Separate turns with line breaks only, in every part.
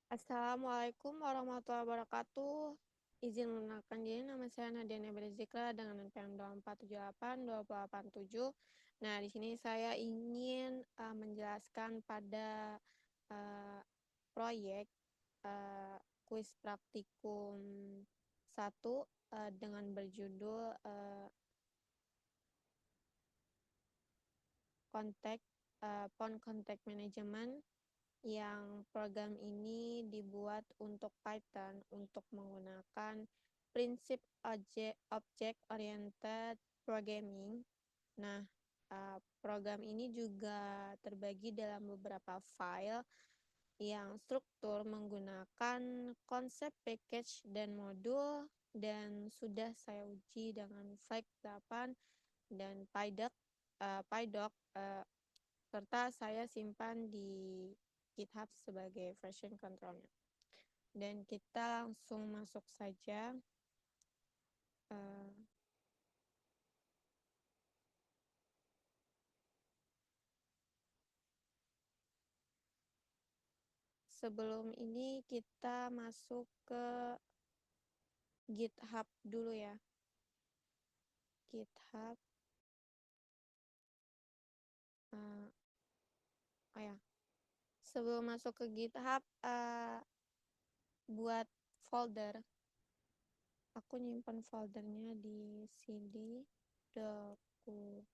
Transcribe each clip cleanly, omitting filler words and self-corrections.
Assalamualaikum warahmatullahi wabarakatuh. Izin mengenalkan diri, nama saya Nadia Nebel Zikra dengan NPM 2478 Nah, di sini saya ingin menjelaskan pada uh, proyek uh, kuis praktikum 1 dengan berjudul kontak Phone Contact Management, yang program ini dibuat untuk Python untuk menggunakan prinsip object oriented programming. Nah, program ini juga terbagi dalam beberapa file yang struktur menggunakan konsep package dan modul, dan sudah saya uji dengan Flag 8 dan PyDoc, serta saya simpan di GitHub sebagai version controlnya. Dan kita langsung masuk saja. Sebelum ini kita masuk ke GitHub dulu ya. GitHub. Oh ya, sebelum masuk ke GitHub, buat folder, aku nyimpan foldernya di CD documents,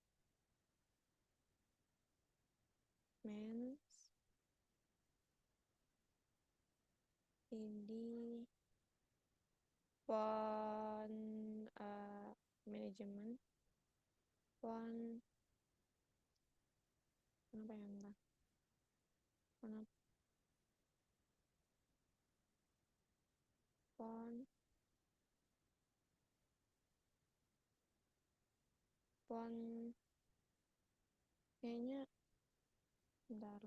CD phone management, phone kenapa ya, enggak phone phone phone kayaknya, bentar,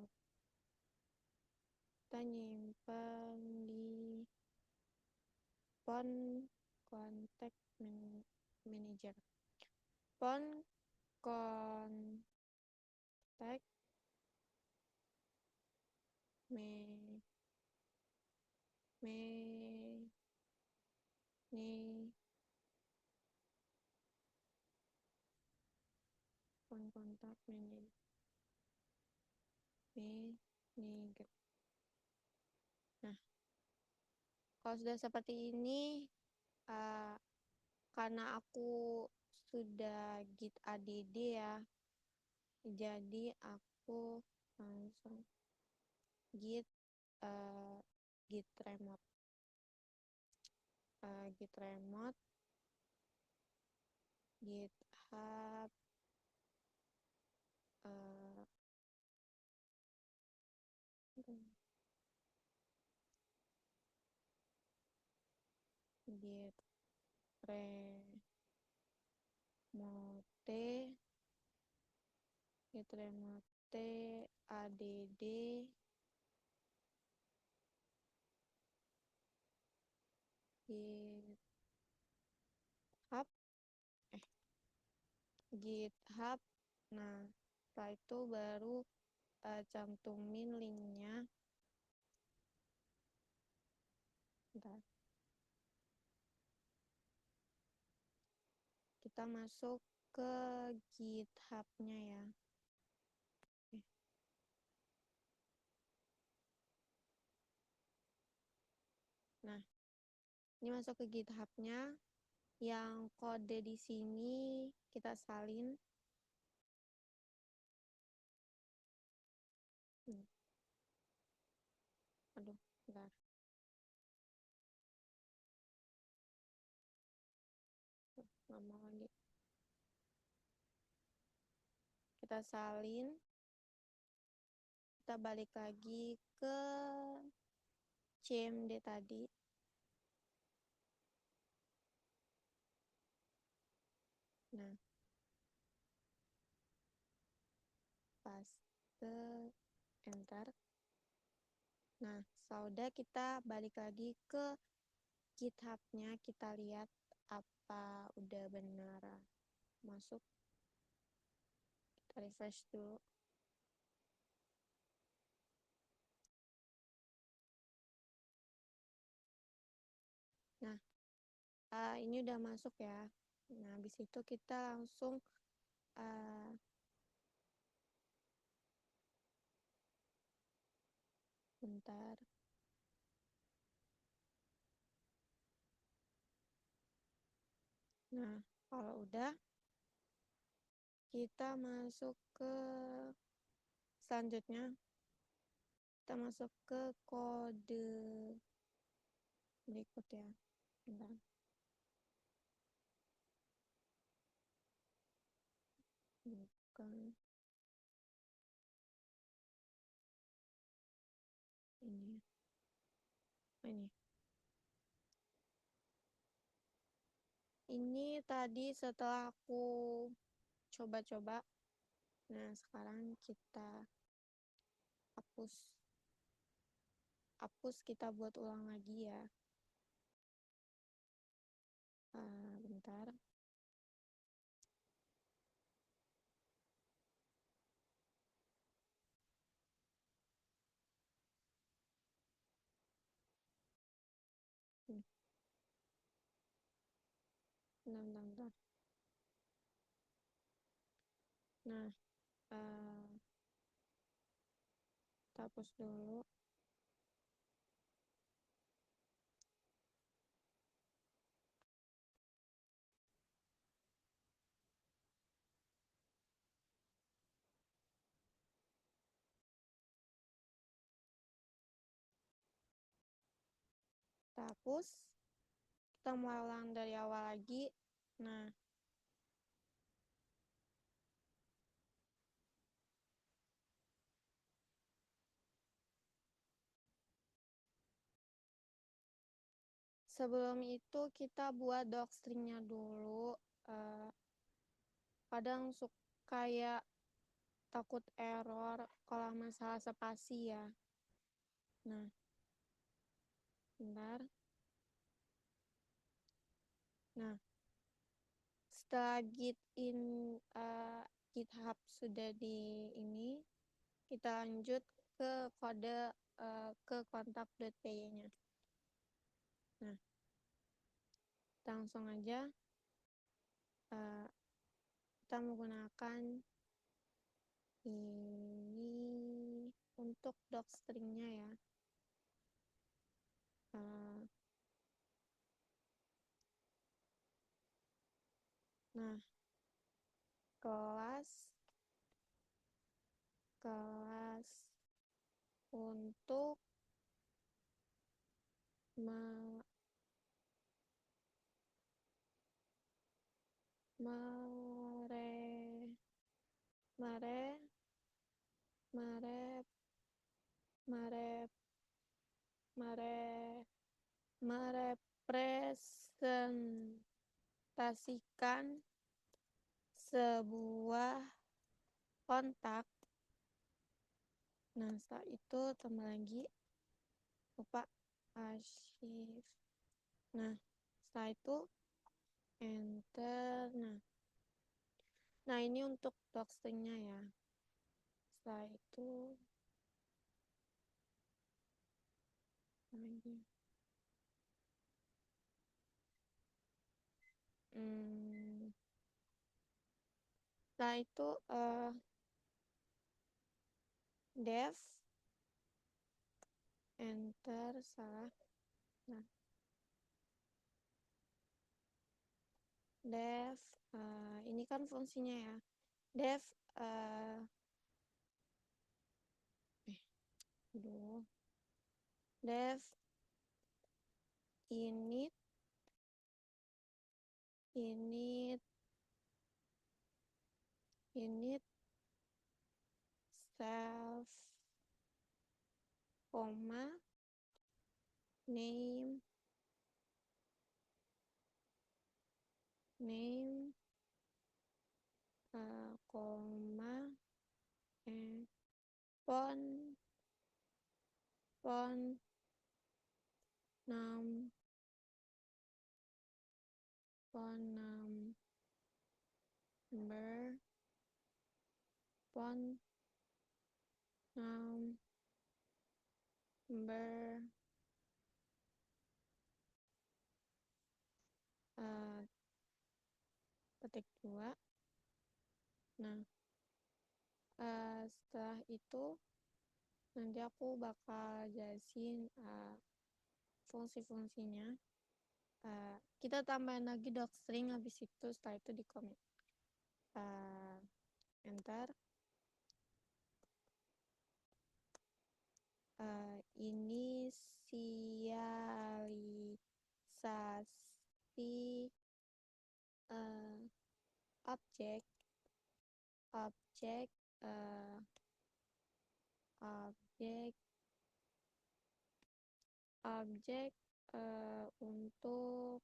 kita nyimpan di phone contact manager, phone contact management, phone contact manager. Nah, kalau sudah seperti ini, karena aku sudah git add ya, jadi aku langsung git remote, GitHub git remote add GitHub. Nah, setelah itu baru cantumin linknya. Bentar. Kita masuk ke GitHub-nya ya. Nah, ini masuk ke GitHub-nya. Yang kode di sini kita salin. Aduh, bentar. Nggak mau lagi. Kita salin. Kita balik lagi ke CMD tadi. Nah, paste, enter. Nah, sudah, kita balik lagi ke GitHub-nya, kita lihat apa udah benar masuk. Kita refresh dulu. ini udah masuk ya. Nah, habis itu kita langsung bentar. Nah, kalau udah, kita masuk ke selanjutnya. Kita masuk ke kode berikut ya. Bentar. Bukan ini. Ini. Ini tadi setelah aku coba-coba. Nah, sekarang kita hapus. Kita buat ulang lagi ya. Bentar. Bentar. Nah, kita hapus dulu. Kita hapus. Kita mulai ulang dari awal lagi. Nah, sebelum itu kita buat docstringnya dulu. Kadang kayak takut error kalau masalah spasi ya. Nah, bentar. Nah, setelah GitHub sudah di ini, kita lanjut ke kode ke kontak.py-nya. Nah, kita langsung aja kita menggunakan ini untuk docstringnya ya. Nah, kelas untuk merepresentasikan sebuah kontak. Nah, setelah itu tambah lagi arsip. Nah, setelah itu enter. Nah ini untuk docstringnya ya. Setelah itu lagi. Setelah itu dev enter salah. Nah, dev ini kan fungsinya ya. Dev dev init self koma name koma font number font number Petik 2. Nah, setelah itu nanti aku bakal jelasin fungsi-fungsinya. Kita tambahin lagi docstring, habis itu setelah itu di commit. Enter. Inisialisasi objek objek untuk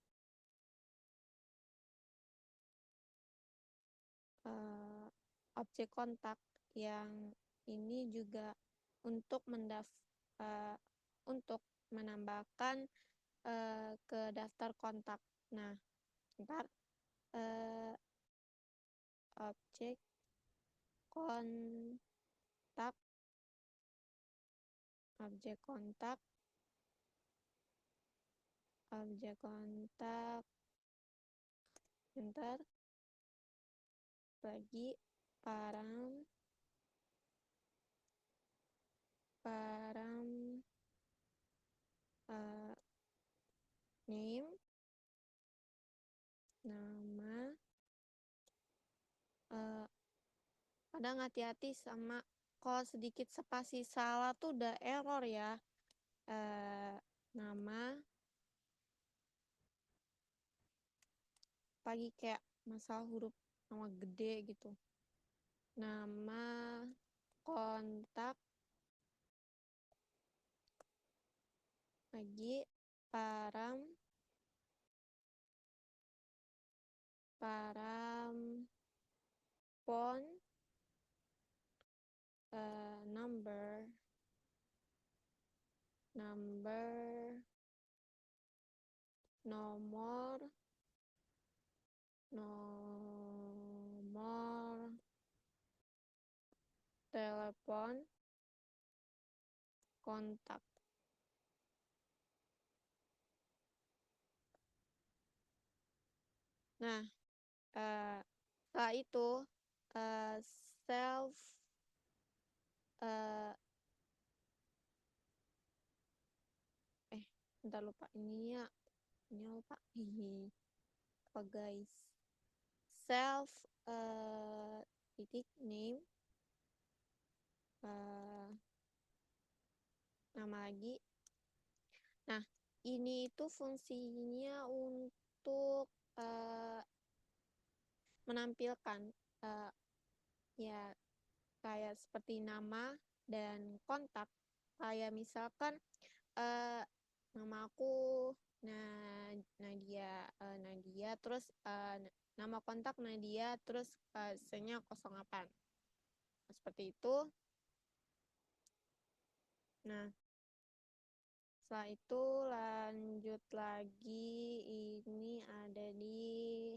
objek kontak, yang ini juga untuk untuk menambahkan ke daftar kontak. Nah, ntar objek kontak ntar bagi param name, nama. Kadang hati-hati sama kalau sedikit spasi salah tuh udah error ya. Nama, pagi kayak masalah huruf nama gede gitu. Nama kontak lagi param phone number nomor telepon kontak. Nah, setelah itu self bentar, lupa ini lupa. Apa guys, self titik name, nama lagi. Nah, ini itu fungsinya untuk menampilkan ya kayak seperti nama dan kontak. Kayak misalkan nama aku Nadia, terus nama kontak Nadia, terus C-nya 08. Seperti itu. Nah, setelah itu lanjut lagi, ini ada di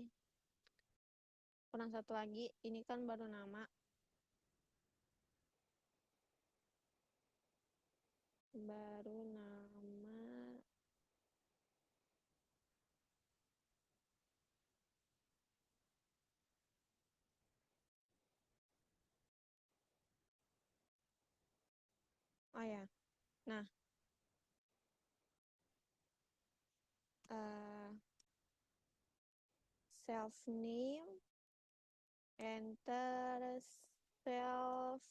kurang satu lagi, ini kan baru nama. Oh ya, nah self name, enter self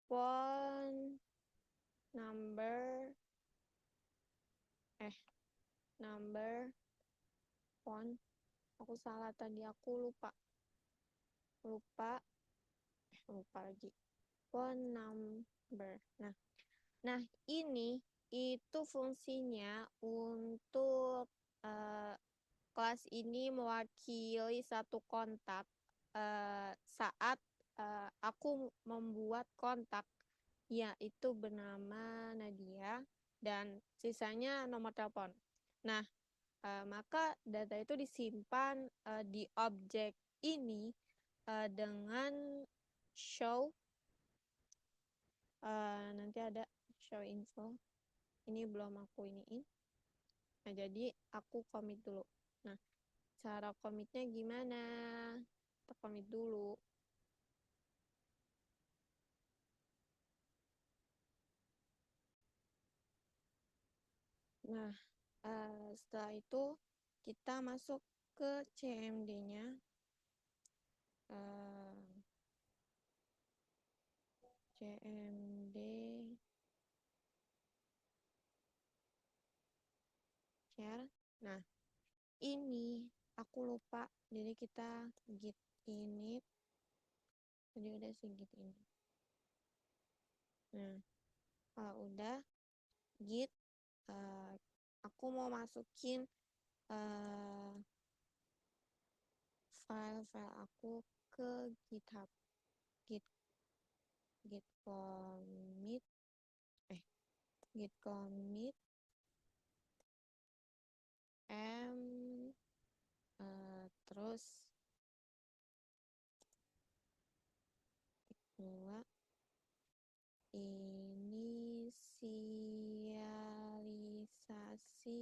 phone number phone. Aku salah tadi, aku lupa lagi. Phone number. Nah, ini itu fungsinya untuk kelas ini mewakili satu kontak saat aku membuat kontak yaitu bernama Nadia dan sisanya nomor telepon. Nah, maka data itu disimpan di objek ini dengan show, nanti ada show info. Ini belum aku iniin. Nah, jadi aku commit dulu. Nah, cara komitnya gimana? Kita komit dulu. Nah, setelah itu kita masuk ke CMD-nya. CMD share. Nah, ini aku lupa. Jadi kita git init. Tadi udah sih git init. Nah, kalau udah git, aku mau masukin file-file aku ke GitHub. Git commit git commit m terus dua inisialisasi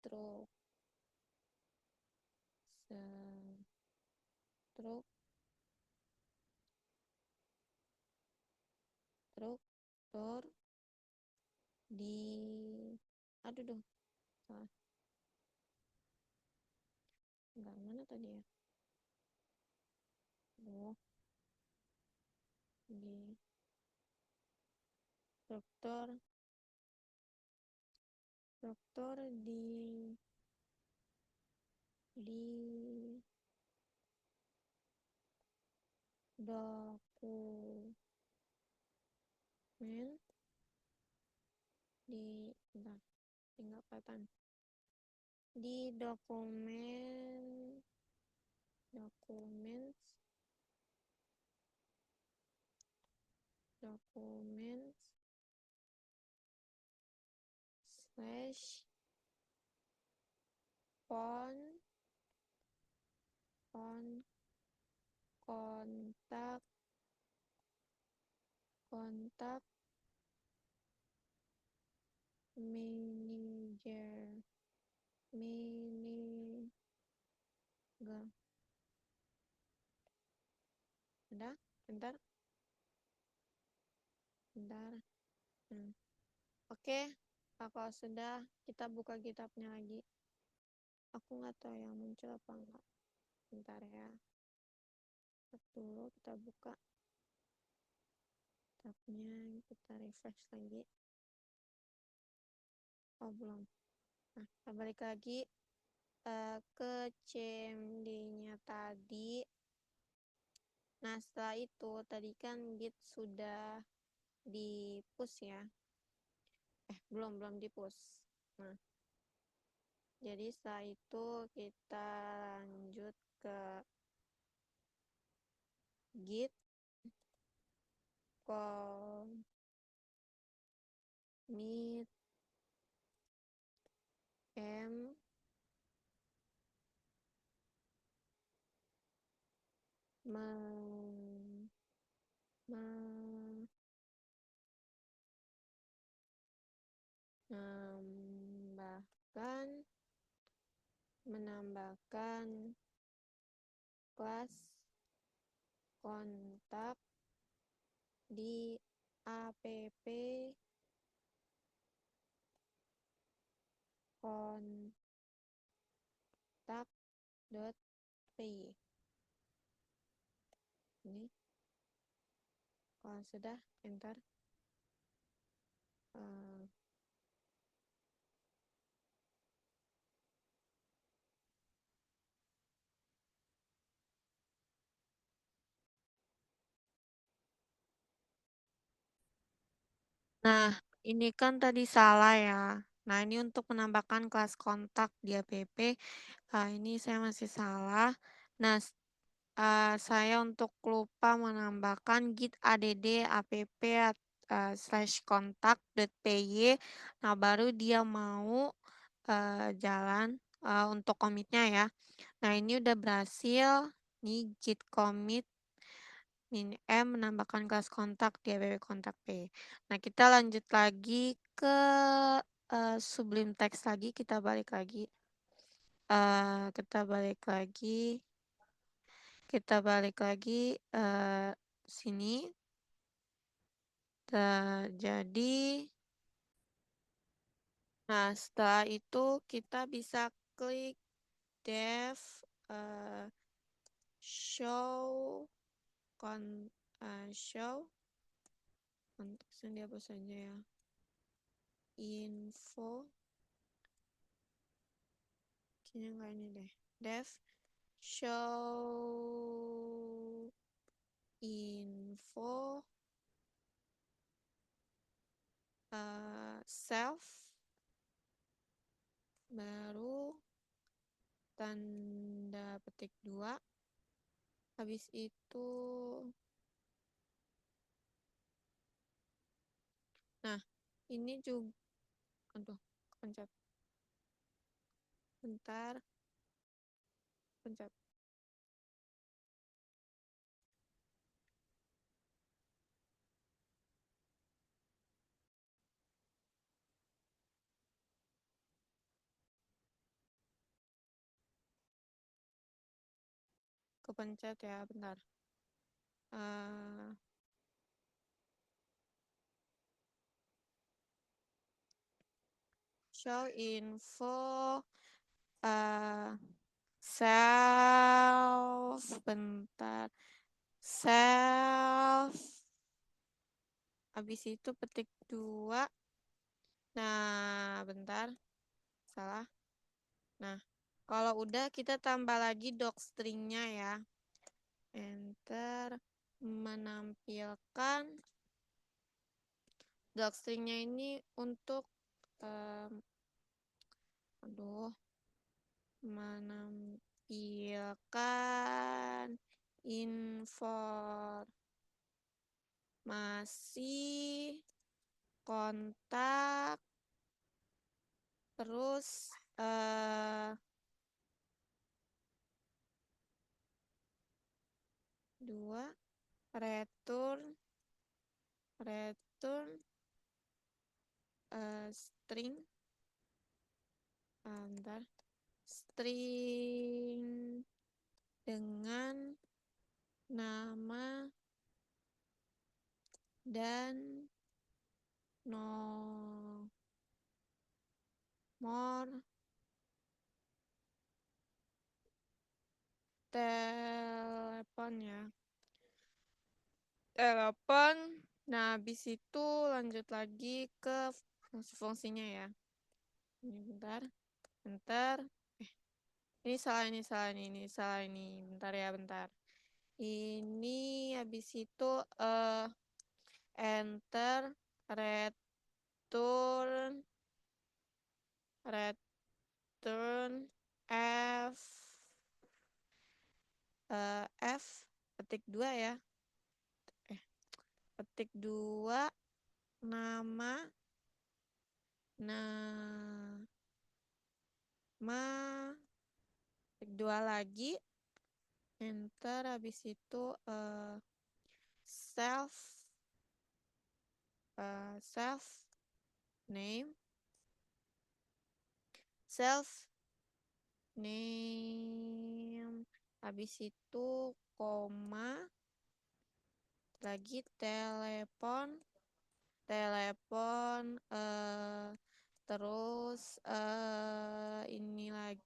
struk struktur di aduh dong salah enggak mana tadi ya di struktur di dokumen bentar, tinggal kelihatan di dokumen slash font kontak manager udah bentar oke. Kalau sudah, kita buka GitHub-nya lagi. Aku nggak tahu yang muncul apa enggak. Bentar ya. Dulu kita buka tab-nya, kita refresh lagi. Oh, belum. Nah, kita balik lagi ke CMD-nya tadi. Nah, setelah itu tadi kan Git sudah di-push ya. Belum di-push. Nah, jadi setelah itu kita lanjut ke Git commit m menambahkan kelas kontak di app kontak.py. Ini kalau sudah enter. Nah, ini kan tadi salah ya. Nah, ini untuk menambahkan kelas kontak di app. Ini saya masih salah. Nah, saya untuk lupa menambahkan git add app /kontak.py. Nah, baru dia mau jalan untuk commit-nya ya. Nah, ini udah berhasil. Ini git commit min m menambahkan kelas kontak di app kontak p. Nah, kita lanjut lagi ke Sublime Text lagi, kita balik lagi. kita balik lagi. Sini. Jadi, nah setelah itu kita bisa klik dev show show konteksnya dihapus saja ya, info kayaknya nggak ini deh, dev show info self, baru tanda petik 2, habis itu nah ini juga, aduh pencet, bentar, pencet. Kepencet ya, bentar. Show info self, bentar, self, habis itu petik 2. Nah bentar, salah. Nah kalau udah kita tambah lagi docstringnya ya, enter, menampilkan docstringnya ini untuk menampilkan informasi kontak, terus 2 return string, bentar, string dengan nama dan nomor telepon ya, telepon. Nah habis itu lanjut lagi ke fungsi-fungsinya ya. Ini bentar, enter, ini salah ini, bentar ya, bentar. Ini habis itu enter, return f petik 2 ya, petik 2 nama petik 2 lagi, enter, habis itu self name, habis itu koma, lagi telepon, terus ini lagi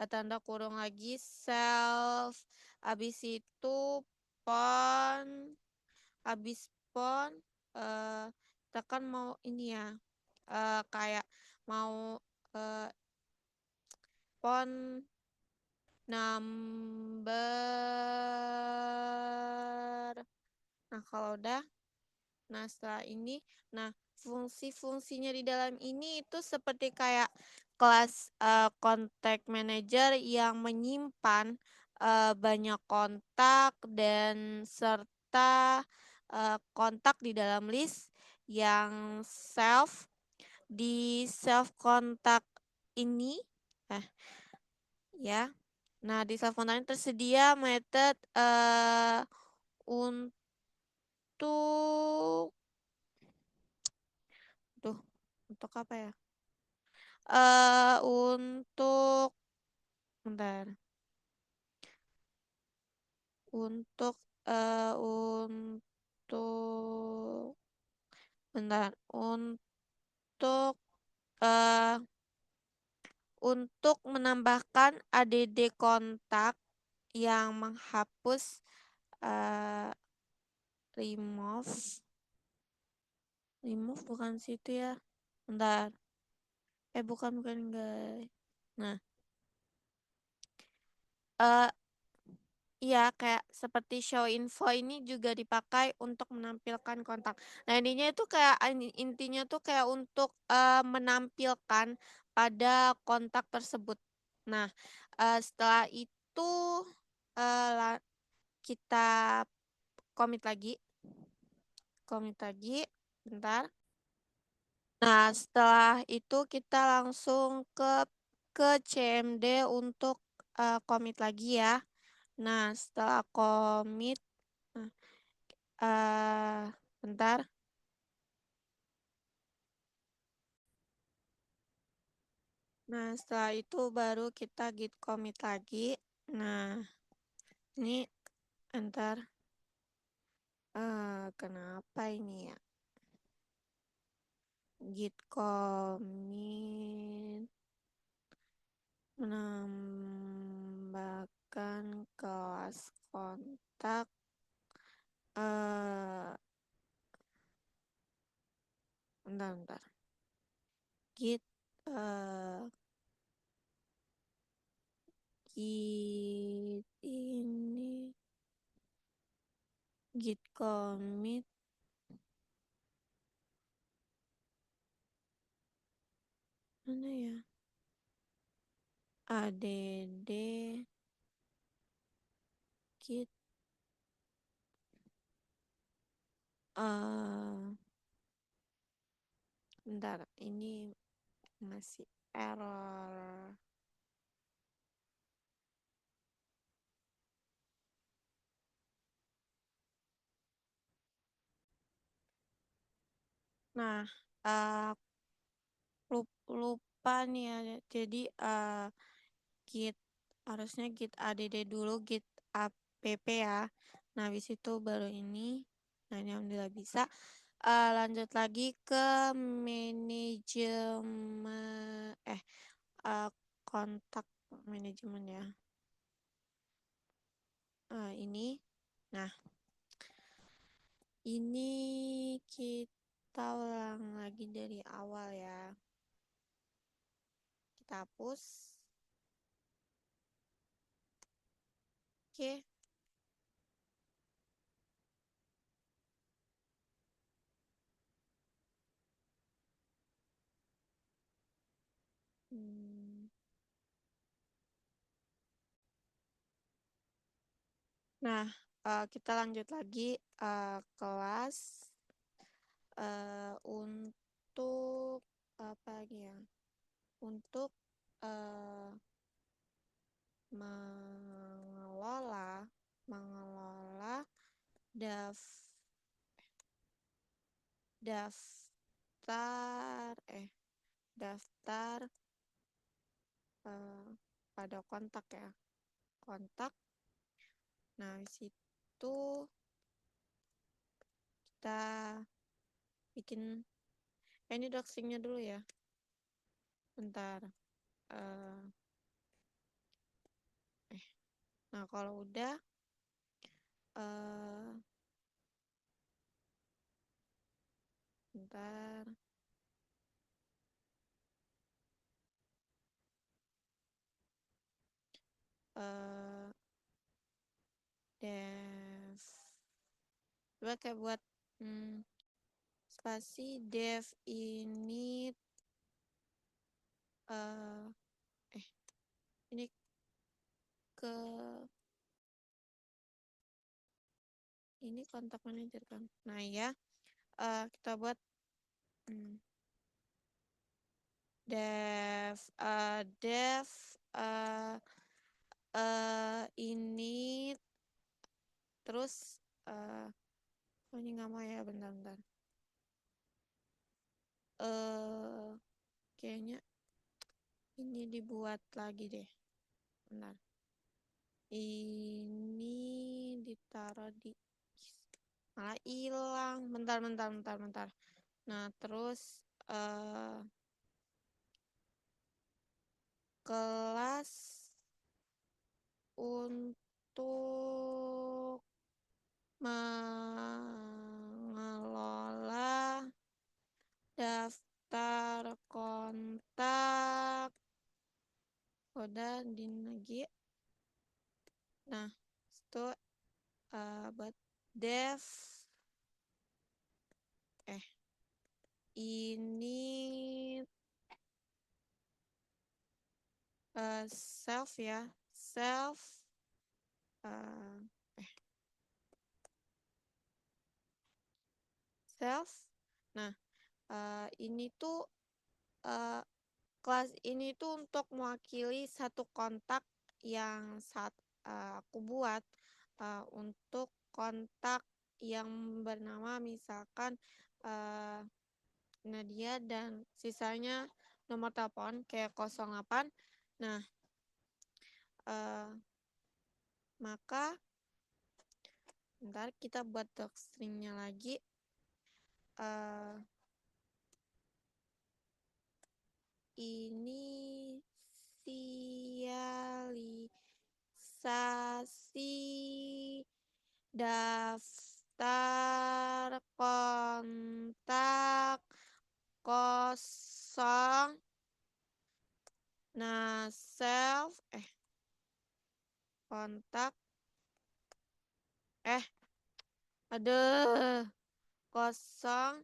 tanda kurung lagi, self, habis itu pon, habis pon tekan mau ini ya, kayak mau pon number. Nah kalau udah, nah setelah ini, nah fungsi-fungsinya di dalam ini itu seperti kayak kelas contact manager yang menyimpan banyak kontak dan serta kontak di dalam list yang self. Di self kontak ini ya, nah di self kontak ini tersedia metode untuk apa ya, untuk bentar. Untuk untuk bentar. Eh untuk menambahkan ADD kontak yang menghapus eh remove remove bukan situ ya. Bentar. Bukan guys. Nah, eh iya, kayak seperti show info ini juga dipakai untuk menampilkan kontak. Nah, intinya tuh kayak untuk menampilkan pada kontak tersebut. Nah, setelah itu kita komit lagi, bentar. Nah, setelah itu kita langsung ke CMD untuk komit lagi ya. Nah, setelah komit, bentar. Nah, setelah itu baru kita git commit lagi. Nah, ini bentar. Kenapa ini ya? Git commit menambahkan kelas kontak. Bentar. Git git ini git commit mana ya? Add git bentar, ini masih error. Nah, lupa nih ya. Jadi git harusnya git add dulu, git app ya. Nah, habis itu baru ini. Nah, ini alhamdulillah bisa. Lanjut lagi ke manajemen kontak manajemen ya. Ini. Nah, ini kita ulang lagi dari awal ya. Kita hapus. Oke. Nah, kita lanjut lagi kelas untuk apa lagi ya? Untuk mengelola daftar daftar pada kontak ya. Kontak. Nah, di situ kita bikin ini doxingnya dulu ya. Bentar. Nah, kalau udah bentar. Dev coba kayak buat spasi dev ini ini ke ini kontak manager kan. Nah ya, kita buat dev ini terus ini nggak mau ya, bentar. Kayaknya ini dibuat lagi deh. Bentar. Ini ditaruh di malah hilang. Bentar. Nah, terus kelas untuk mengelola daftar kontak udah lagi. Nah, itu buat dev ini self ya, self uh, self. Nah, ini tuh kelas ini tuh untuk mewakili satu kontak yang aku buat untuk kontak yang bernama misalkan Nadia dan sisanya nomor telepon kayak 08. Nah, maka ntar kita buat docstringnya lagi. Inisialisasi daftar kontak kosong. Nah, self kontak aduh kosong.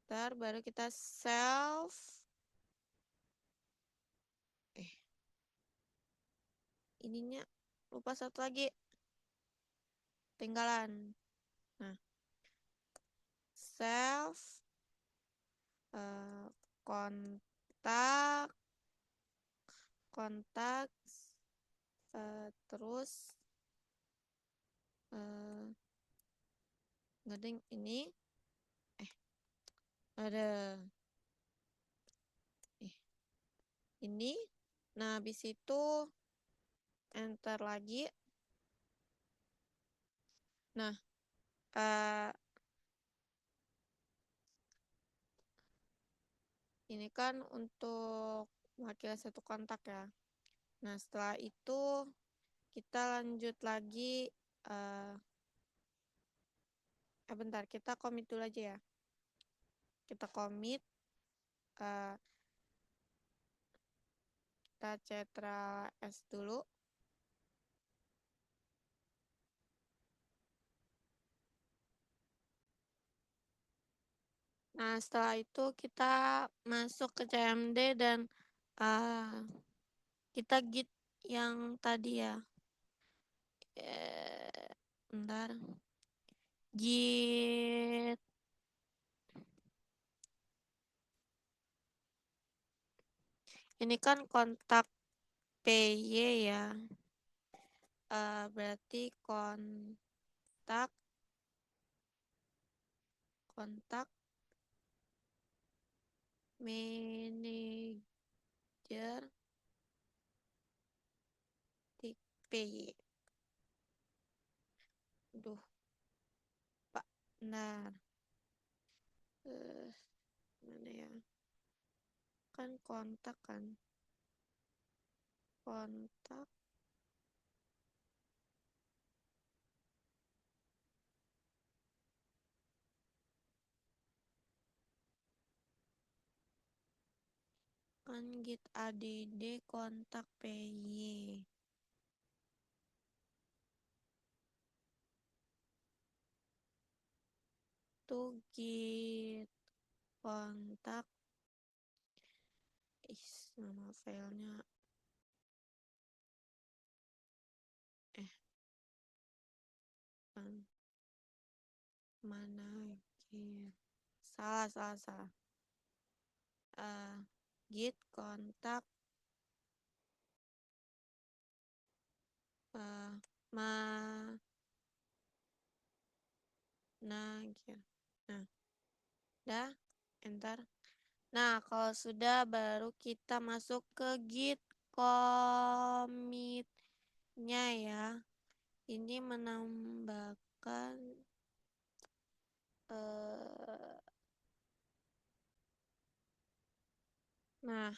Ntar baru kita self ininya lupa satu lagi tinggalan. Nah, self kontak terus ngeding ini ada ini. Nah, habis itu enter lagi. Nah, ini kan untuk mewakili satu kontak ya. Nah, setelah itu kita lanjut lagi. Bentar, kita commit dulu aja ya. Kita commit. Kita Ctrl S dulu. Nah, setelah itu kita masuk ke CMD dan kita git yang tadi ya. Bentar. Git. Ini kan kontak PY ya. Berarti kontak manager di PY. Aduh, Pak. Nah, mana ya? Kan kontak kan. Kontak. Kan git add kontak PY. Tuh git kontak. Nama filenya mana git. Salah. Git kontak manager. Nah, dah enter. Nah, kalau sudah baru kita masuk ke git commit-nya ya. Ini menambahkan nah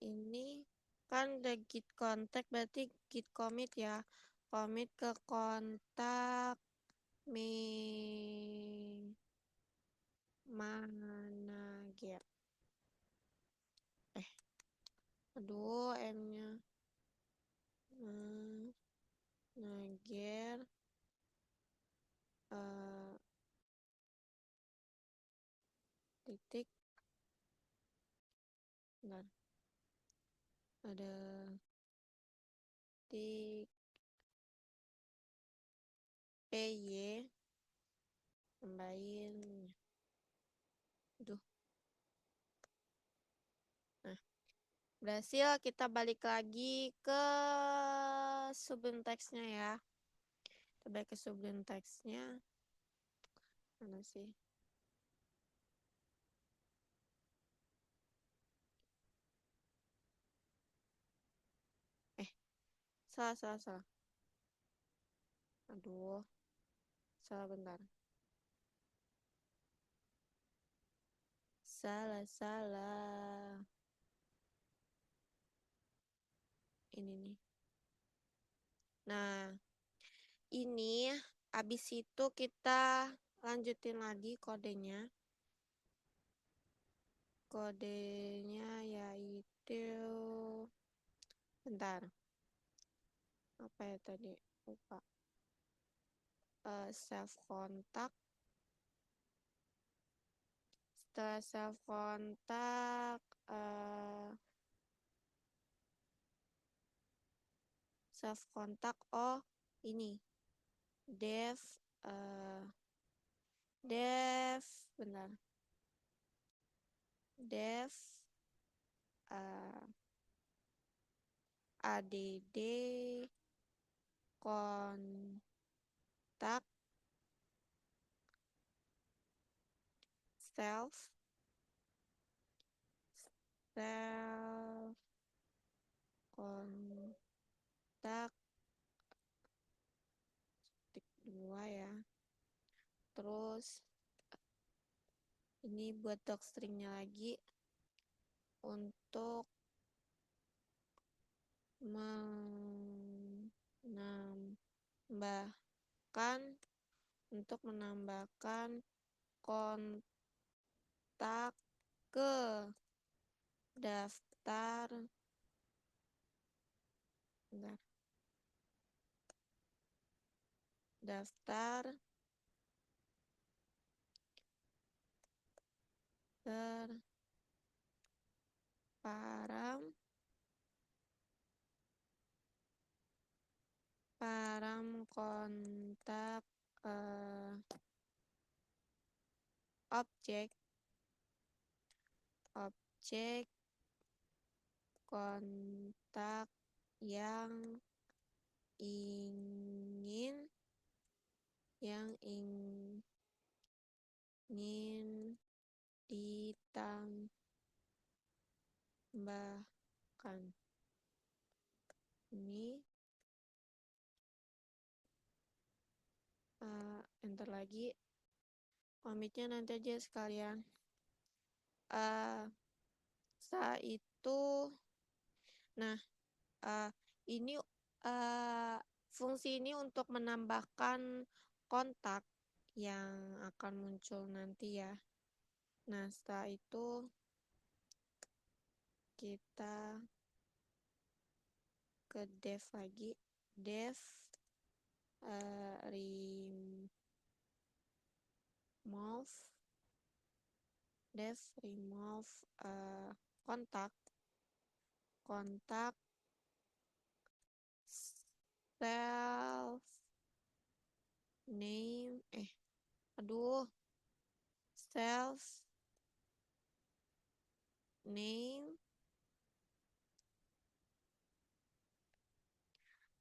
ini kan the git contact berarti git commit ya. Commit ke kontak manager. Aduh, M-nya. Manager. Titik. Bentar. Ada titik PY. Tambahin. Aduh. Nah, berhasil. Kita balik lagi ke sublime text-nya ya. Kita balik ke sublime text-nya. Mana sih? Salah. Aduh. Salah bentar. Salah. Ini nih. Nah, ini habis itu kita lanjutin lagi kodenya. Kodenya yaitu bentar. Apa ya tadi? Lupa. Self contact. Setelah self contact ini dev bentar. Dev add kontak self kontak titik 2 ya. Terus ini buat docstringnya lagi untuk menambahkan kontak ke daftar param kontak objek kontak yang ingin ditambahkan. Ini enter lagi. Commitnya nanti aja sekalian. Setelah itu ini fungsi ini untuk menambahkan kontak yang akan muncul nanti ya. Nah, setelah itu kita ke dev lagi. Dev remove kontak self name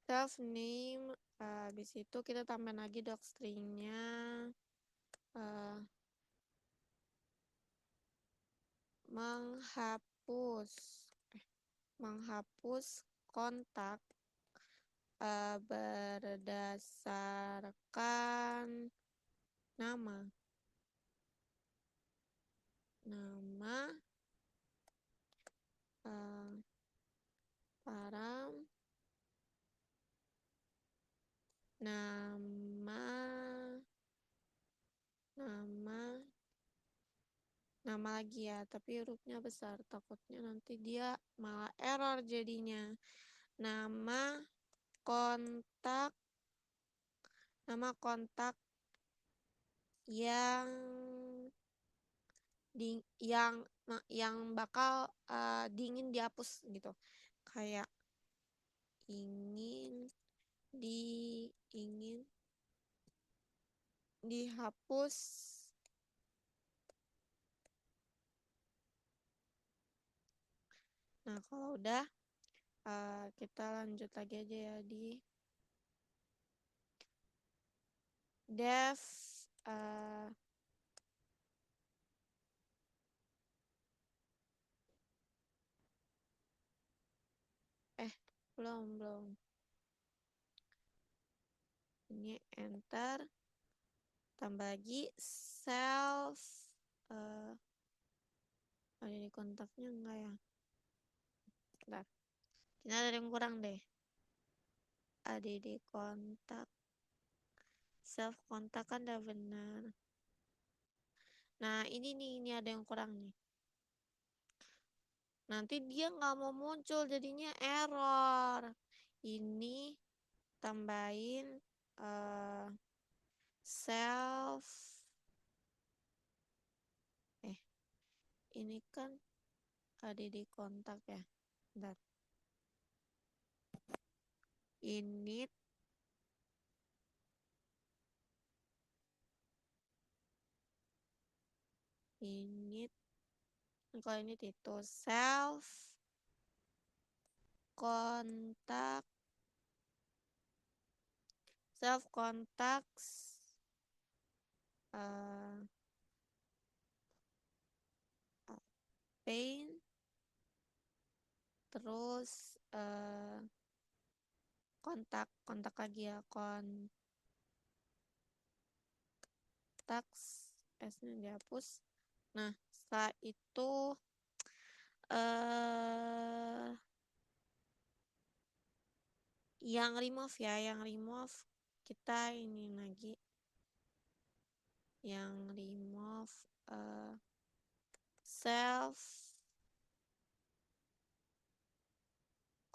self name habis itu kita tambah lagi docstringnya menghapus menghapus kontak berdasarkan nama nama eh, para nama nama nama lagi ya, tapi hurufnya besar, takutnya nanti dia malah error jadinya. Nama kontak nama kontak yang yang bakal dingin dihapus gitu, kayak ingin di ingin dihapus. Nah, kalau udah kita lanjut lagi aja ya di dev uh, belum ini enter, tambah lagi self uh, ada di kontaknya enggak ya? Bentar. Ini ada yang kurang deh. Ada di kontak. Self kontak kan udah benar. Nah, ini ada yang kurang nih. Nanti dia nggak mau muncul, jadinya error. Ini tambahin self. Ini kan ada di kontak ya. Bentar. Init init kalau ini itu self kontak uh, paint, terus kontak lagi ya, kontak S-nya dihapus. Nah, setelah itu yang remove kita ini lagi, yang remove self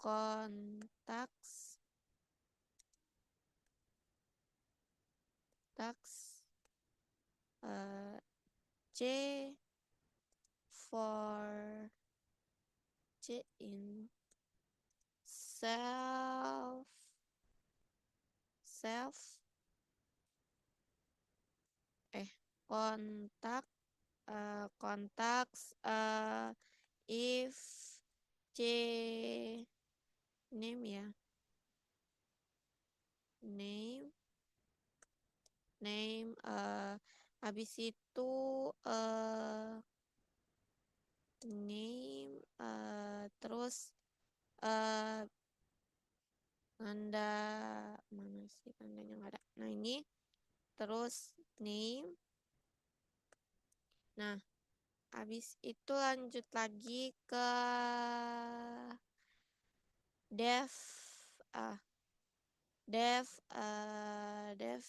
contacts C for C in self kontak contacts if C name ya, name habis itu name terus tanda, mana sih tandanya, nggak ada. Nah, ini terus name. Nah, habis itu lanjut lagi ke dev uh, dev dev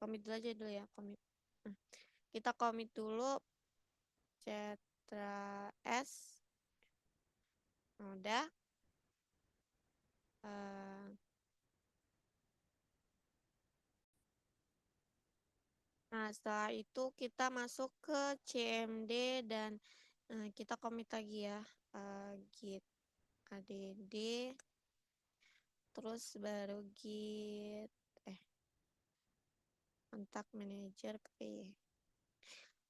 commit dulu aja dulu ya, commit. Nah, kita commit dulu cetra s. Nah, udah nah, setelah itu kita masuk ke CMD dan kita commit lagi ya, git add, terus baru git kontak manager p.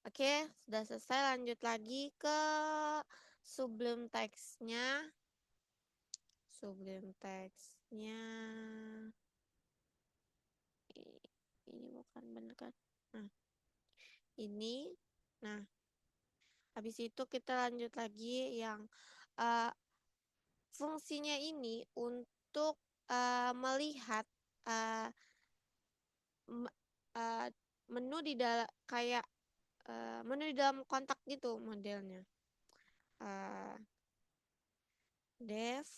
Oke, sudah selesai. Lanjut lagi ke Sublime text-nya. Ini bukan bener kan? Nah, ini. Nah, Habis itu kita lanjut lagi yang uh, fungsinya ini untuk melihat uh, m- uh, menu di dalam kayak menu di dalam kontak gitu modelnya. Uh, Dev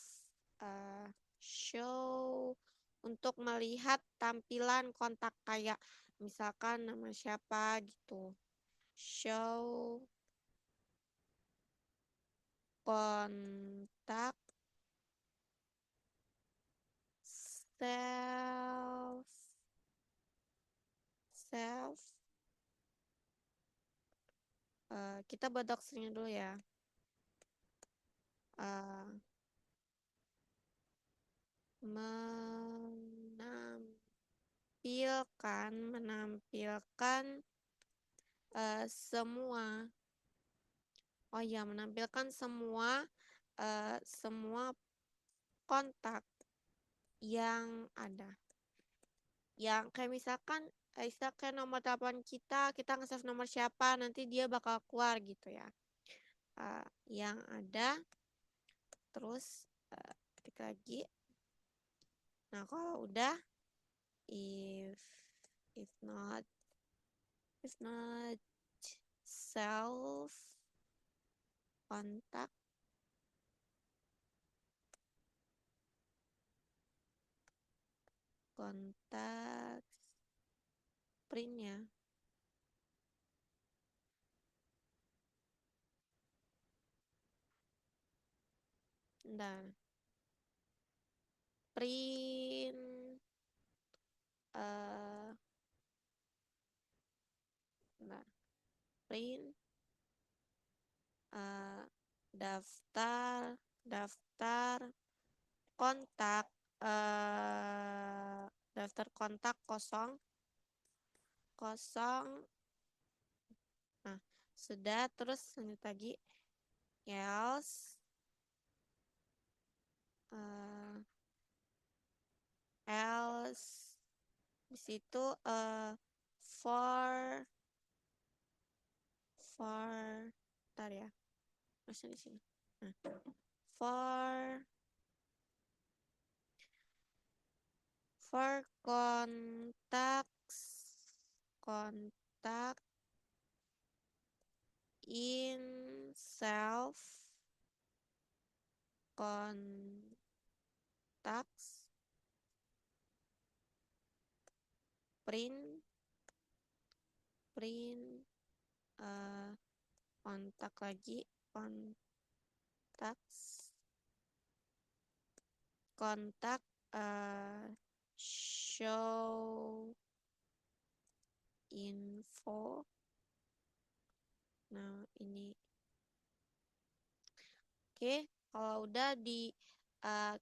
show untuk melihat tampilan kontak kayak misalkan nama siapa gitu. Show kontak self self kita buat doxnya dulu ya. Eh, menampilkan semua oh ya menampilkan semua kontak yang ada yang kayak misalkan nomor telepon kita nge-save nomor siapa nanti dia bakal keluar gitu ya. Yang ada terus ketik lagi. Nah kalau udah if if not if not self kontak kontak printnya dan print eh bentar. Print eh, daftar daftar kontak eh daftar kontak kosong kosong. Nah sudah terus lanjut lagi else eh, else di situ for for ntar ya masih di sini. Nah, for kontak in contacts print print eh, kontak lagi contacts kontak show info. Nah ini oke. Kalau udah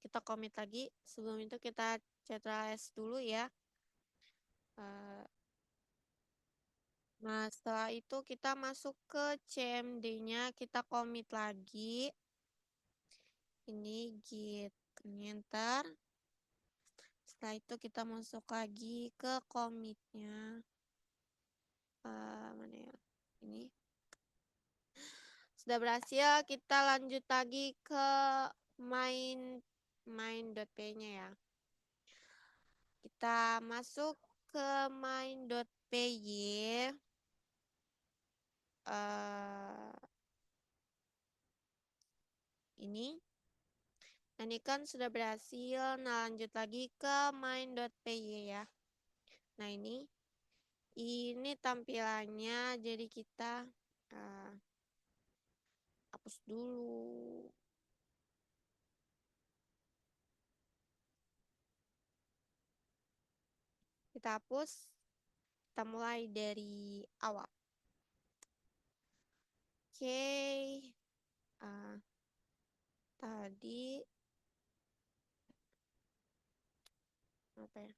kita komit lagi sebelum itu kita CTRL-S dulu ya. Eh, Nah, setelah itu kita masuk ke CMD-nya, kita komit lagi. Ini git enter. Setelah itu kita masuk lagi ke commit-nya. Mana ya? Ini. Sudah berhasil, kita lanjut lagi ke main.py-nya ya. Kita masuk ke main.py. Ini. Nah, ini kan sudah berhasil. Nah, lanjut lagi ke main.py ya. Nah, ini tampilannya. Jadi kita hapus dulu. Kita hapus. Kita mulai dari awal. Oke. Tadi apa ya?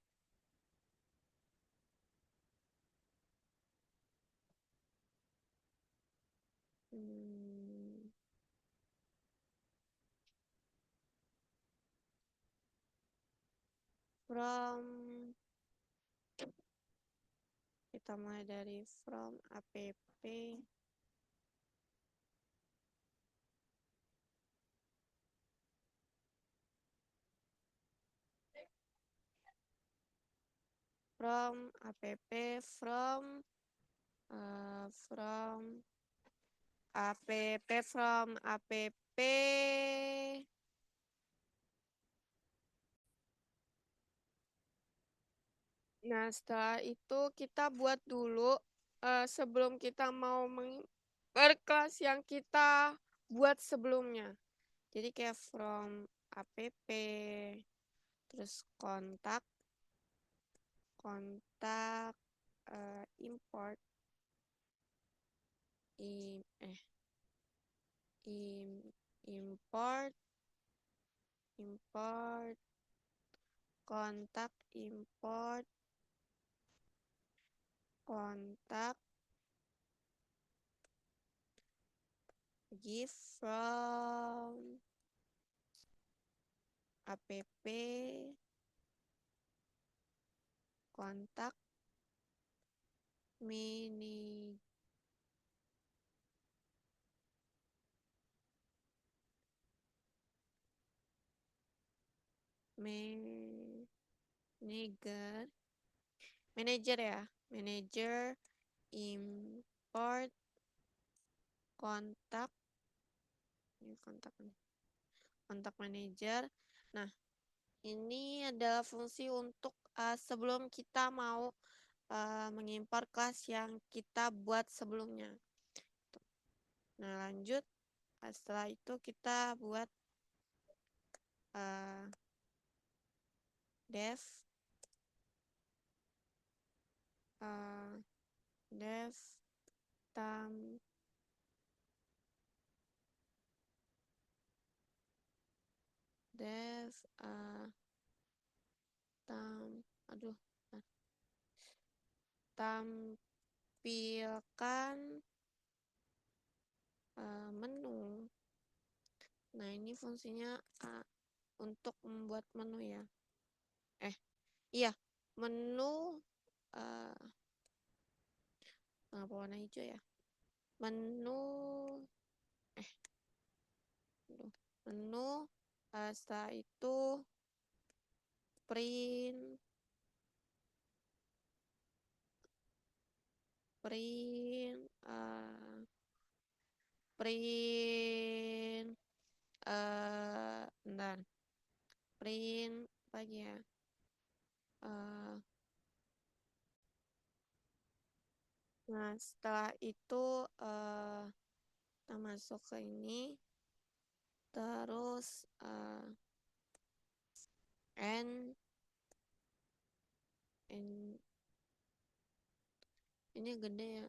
From kita mulai dari from app from app from app. Nah, setelah itu kita buat dulu sebelum kita mau berkelas yang kita buat sebelumnya. Jadi kayak from app, terus kontak import im, eh im, import import kontak import kontak give from app kontak mini manager manager ya manager import kontak ini kontak manager. Nah, ini adalah fungsi untuk sebelum kita mau mengimpor kelas yang kita buat sebelumnya. Nah, lanjut. Setelah itu kita buat uh, dev uh, dev tam dev tam aduh tampilkan menu. Nah, ini fungsinya untuk membuat menu ya. Iya, menu kenapa warna hijau ya? Menu menu setelah itu print print print bentar print apa lagi ya nah setelah itu kita masuk ke ini terus and ini gede ya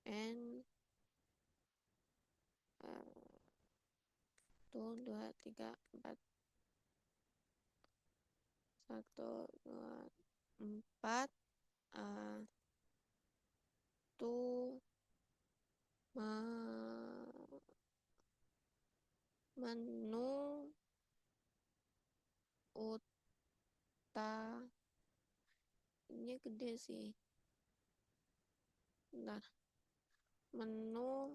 and tuh 2 3 4 1 2 4 tuh menu ini gede sih. Bentar. Menu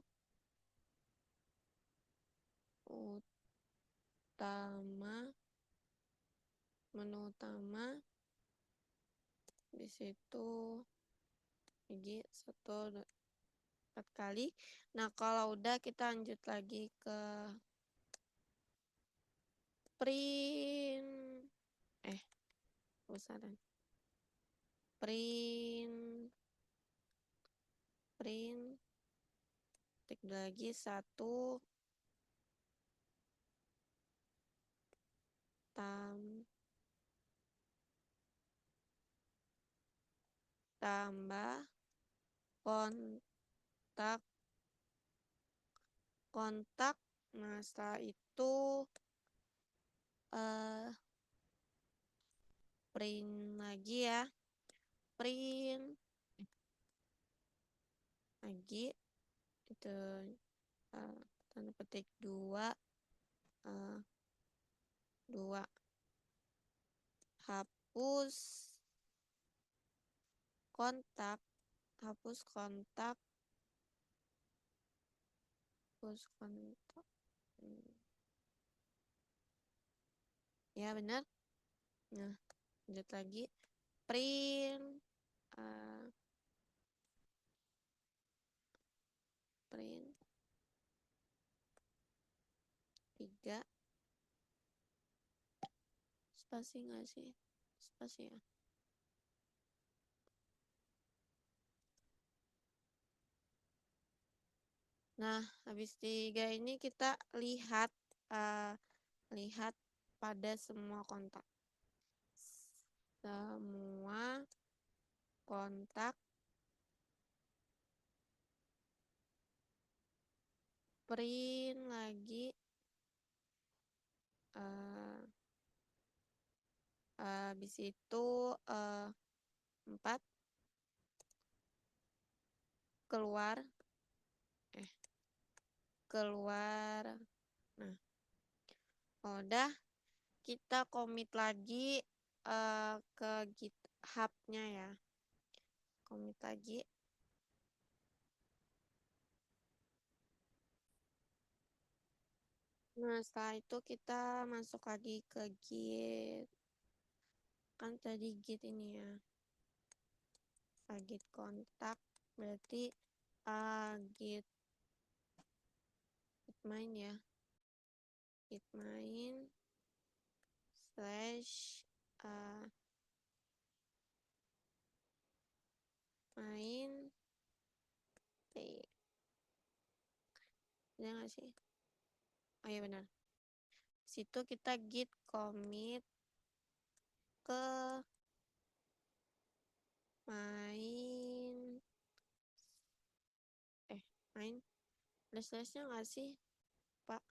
utama di situ gigi 1 2 4 kali. Nah, kalau udah kita lanjut lagi ke print besaran print tik lagi 1 tambah kontak. Nah, setelah itu print lagi ya print lagi itu tanda petik 2 hapus kontak ya benar Nah, lanjut lagi. Print. uh, Print 3. Spasi nggak sih? Spasi ya. Nah, habis 3 ini kita lihat lihat pada semua kontak. Semua kontak print lagi habis itu 4 keluar keluar. Nah, udah kita commit lagi ke GitHub-nya ya. Commit lagi. Nah, setelah itu kita masuk lagi ke Git. Kan tadi Git ini ya. Git kontak. Berarti Git main ya. Git main slash main t. Ada nggak sih? Oh iya benar. Situ kita git commit ke main main slash-nya nggak sih Pak?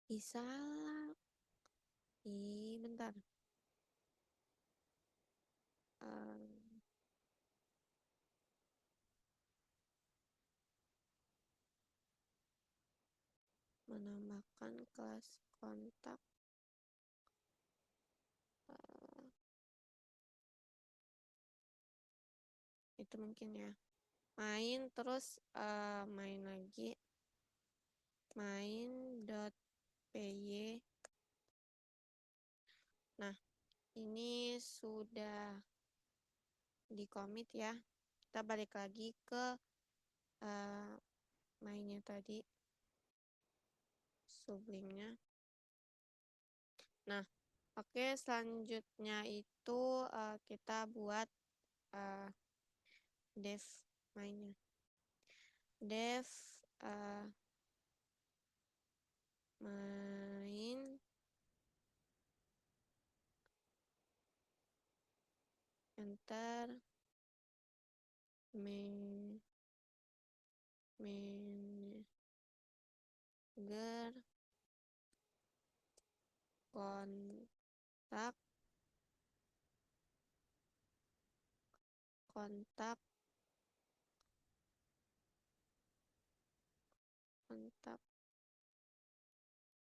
Bisa lah. Bentar. Menambahkan kelas kontak. Itu mungkin ya. Main terus main lagi. Main.py. Nah, ini sudah di commit ya. Kita balik lagi ke mainnya tadi, Sublimnya. Nah, oke, selanjutnya itu kita buat dev mainnya. Dev main enter manager kontak kontak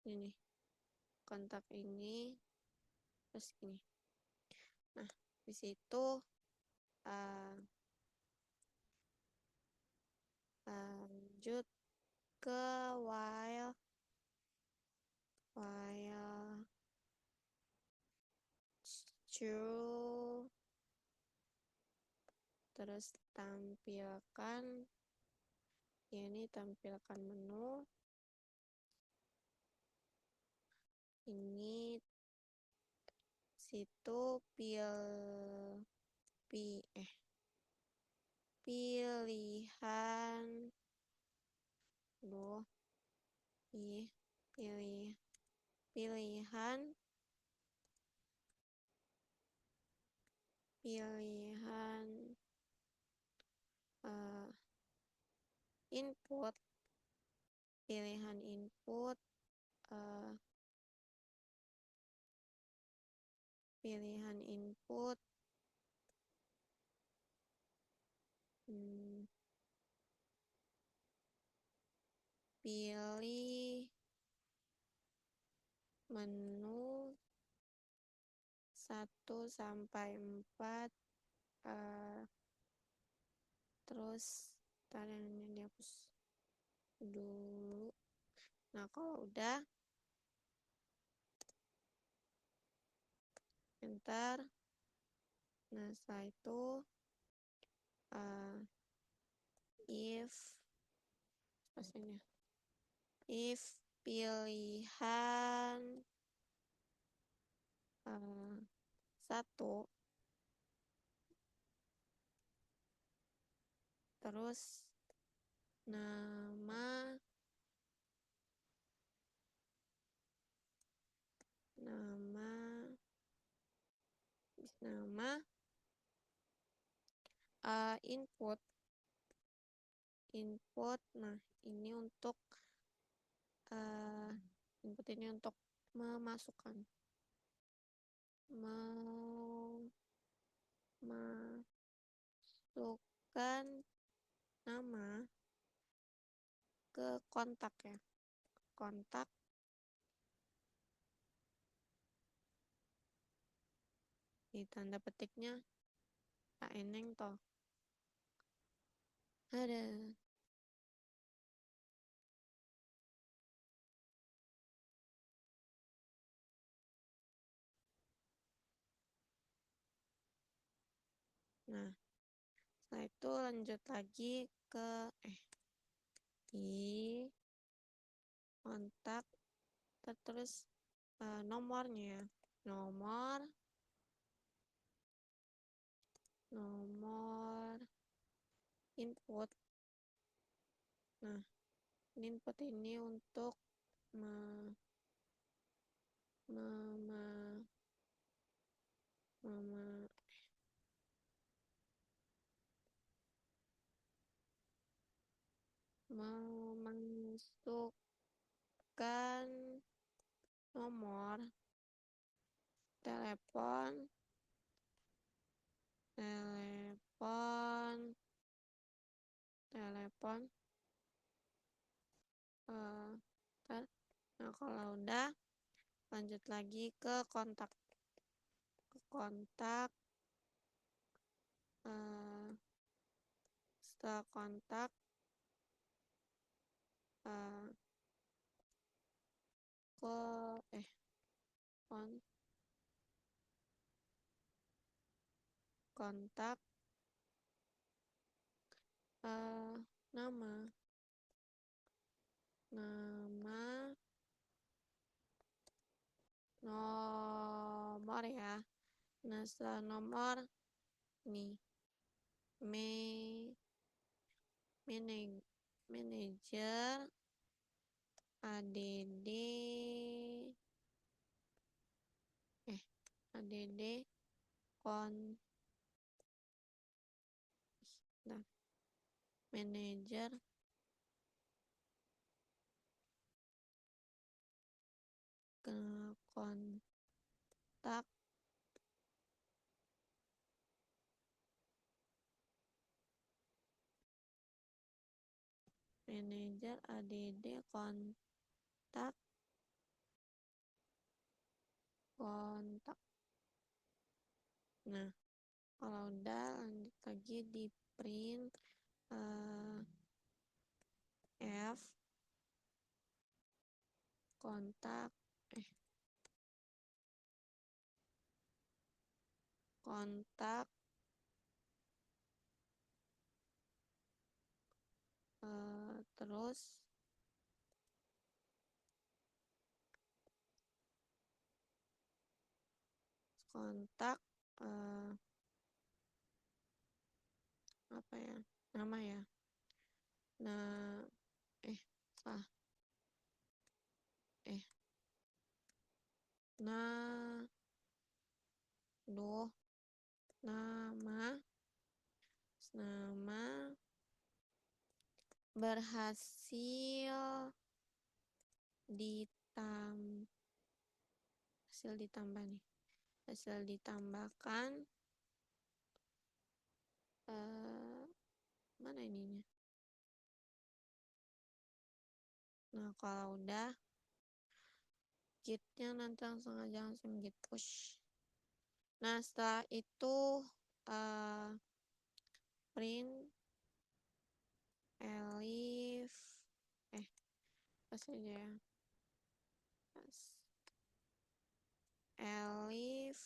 ini kontak ini terus gini. Nah, di situ lanjut ke while true, terus tampilkan ini, tampilkan menu ini, situ pilihan input pilihan input pilihan input pilih menu 1 sampai 4 terus Ntar yang ini dihapus dulu. Nah, kalau udah, enter. Nah, setelah itu if pastinya if pilihan satu, terus nama nama input. Nah, ini untuk input ini untuk memasukkan nama ke kontak ya. Kontak di tanda petiknya Kak Eneng toh. Ada. Nah, setelah itu lanjut lagi ke di kontak, terus nomornya ya. Nomor input. Nah, input ini untuk memasukkan nomor telepon nah, kalau udah lanjut lagi ke kontak. Setelah kontak kontak nama nomor ya. Nah, setelah nomor nih manajer add manajer ke kontak manajer add kontak. Nah, kalau udah lanjut lagi di print f kontak terus kontak apa ya, nama ya. Nah, salah. Nama berhasil ditambahkan mana ininya. Nah, kalau udah gitnya nanti langsung git push. Nah, setelah itu print Apa saja ya? Elif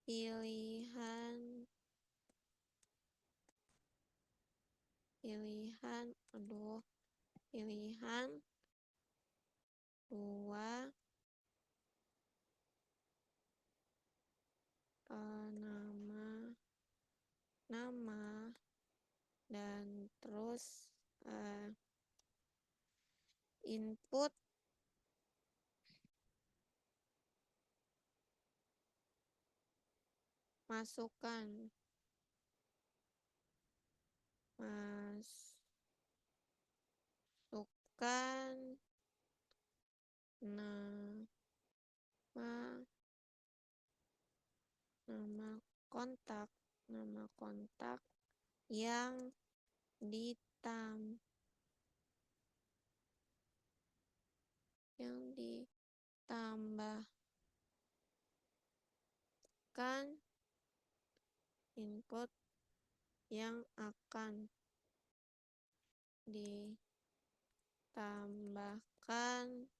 pilihan pilihan pilihan dua nama dan terus input masukkan nama nama kontak yang ditambahkan input yang akan ditambahkan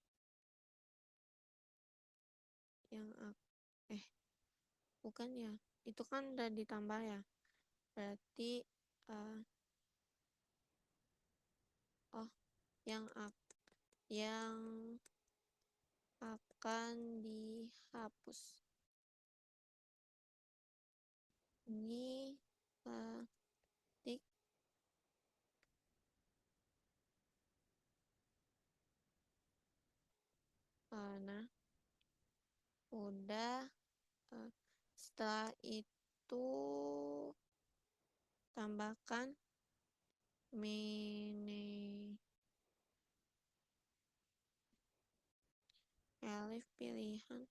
bukan ya, itu kan udah ditambah ya, berarti yang akan dihapus ini tik nah udah. Setelah itu tambahkan Elif pilihan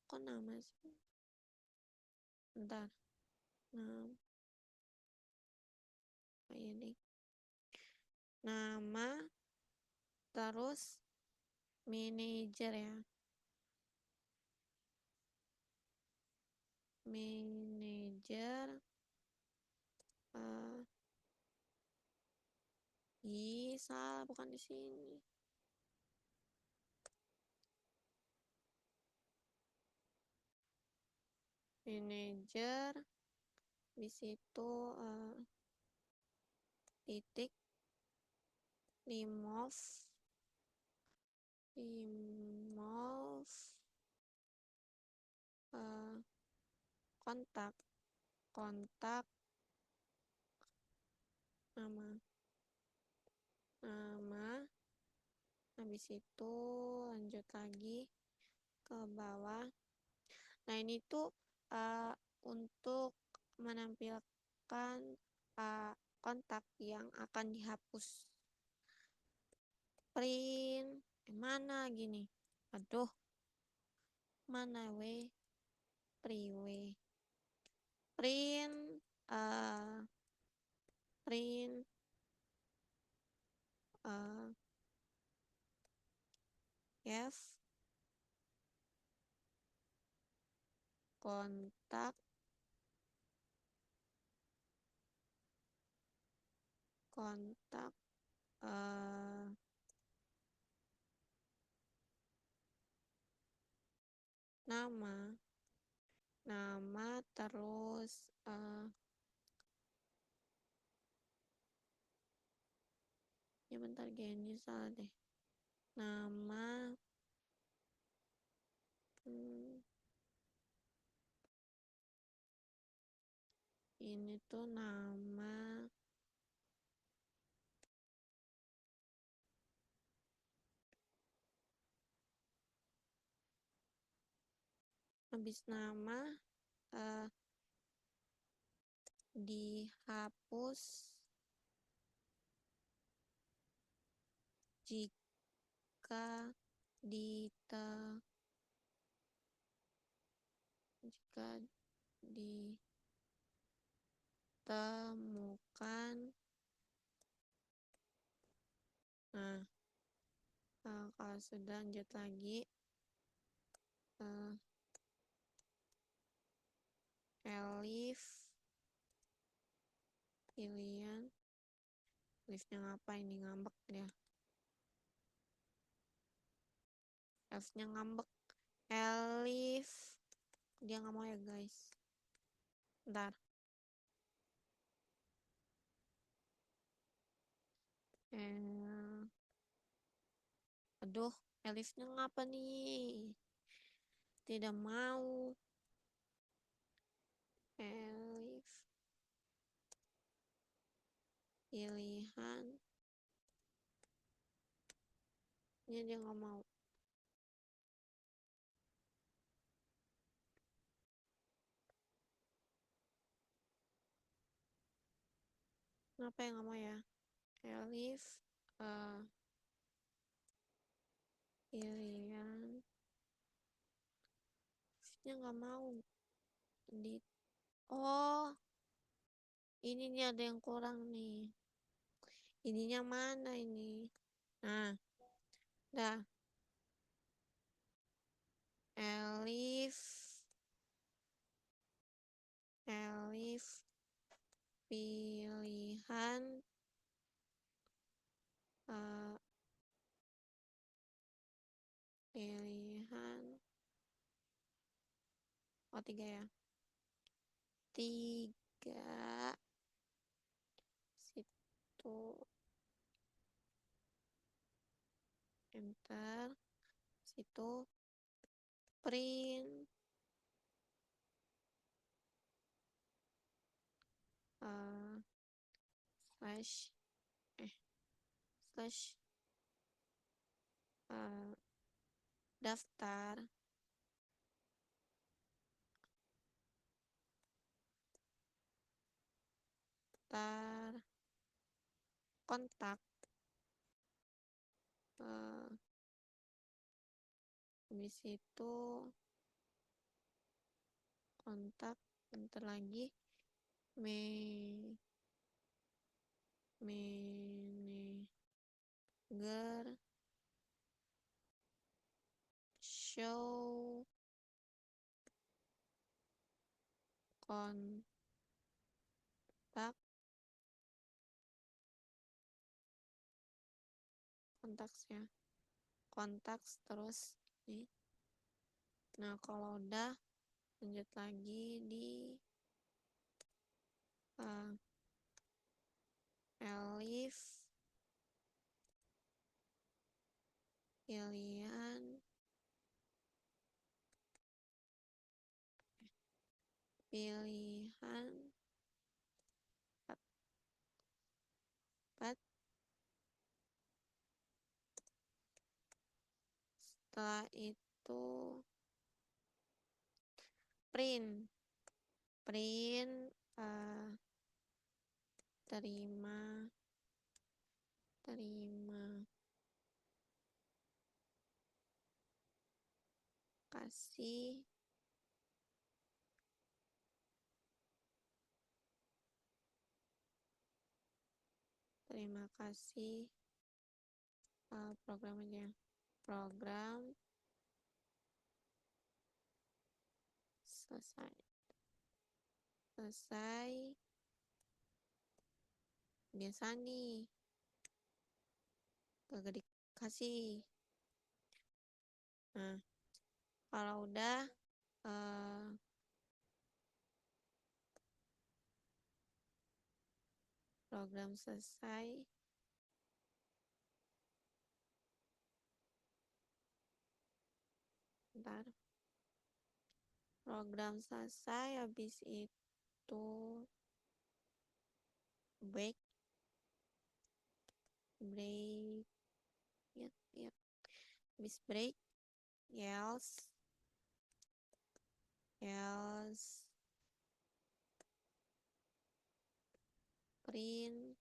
kok nama sih, bentar, nama terus manajer ya, manajer salah, bukan di sini. Manajer di situ titik remove kontak nama habis itu lanjut lagi ke bawah. Nah ini tuh untuk menampilkan kontak yang akan dihapus. Print mana gini, aduh mana print F kontak nama terus ya bentar, gini salah deh, nama ini tuh nama habis nama dihapus jika ditemukan. Nah kalau sudah lanjut lagi Elif pilihan, Elifnya ngapa ini, ngambek ya, Elifnya ngambek. Elif. Dia nggak mau ya guys. Bentar. Aduh, Elifnya ngapa nih? Tidak mau. Elif. Pilihan. Ini dia nggak mau. Kenapa yang nggak mau ya? Elif. Pilihan. Elifnya nggak mau. Di Oh, ini nih ada yang kurang nih. Ininya mana ini? Nah, dah. Elif. Elif. Pilihan. eh, Pilihan. Oh, 3 ya. 3. Situ. Enter. Situ. Print. eh, slash. Slash. eh, Daftar. Daftar. Kontak. eh, Habis itu kontak. Enter lagi. Manager. Show. Kontak. Kontaksnya. Kontaks terus nih. Nah, kalau udah lanjut lagi di Elif. Pilihan. Pilihan. Empat. Setelah itu print. Terima kasih program aja. Program selesai. Biasa nih kagak dikasih. Nah, kalau udah program selesai. Bentar. Program selesai, habis itu break. Ya. Habis break, else print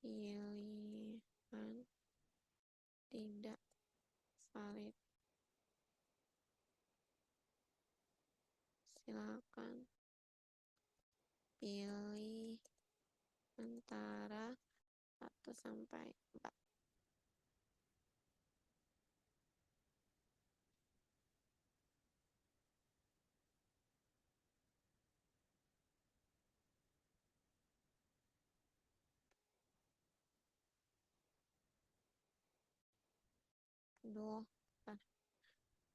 pilihan tidak valid. Silakan pilih antara 1 sampai 4. Aduh. Bentar.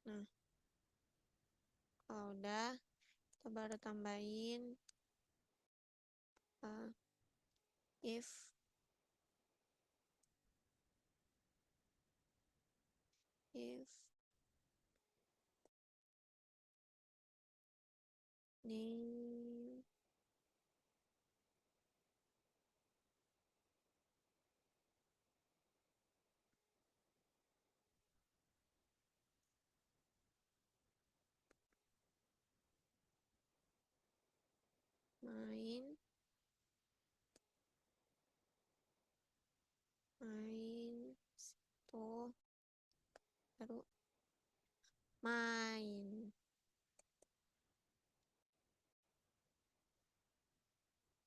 Nah, kalau udah, kita baru tambahin uh, if if name main main to baru main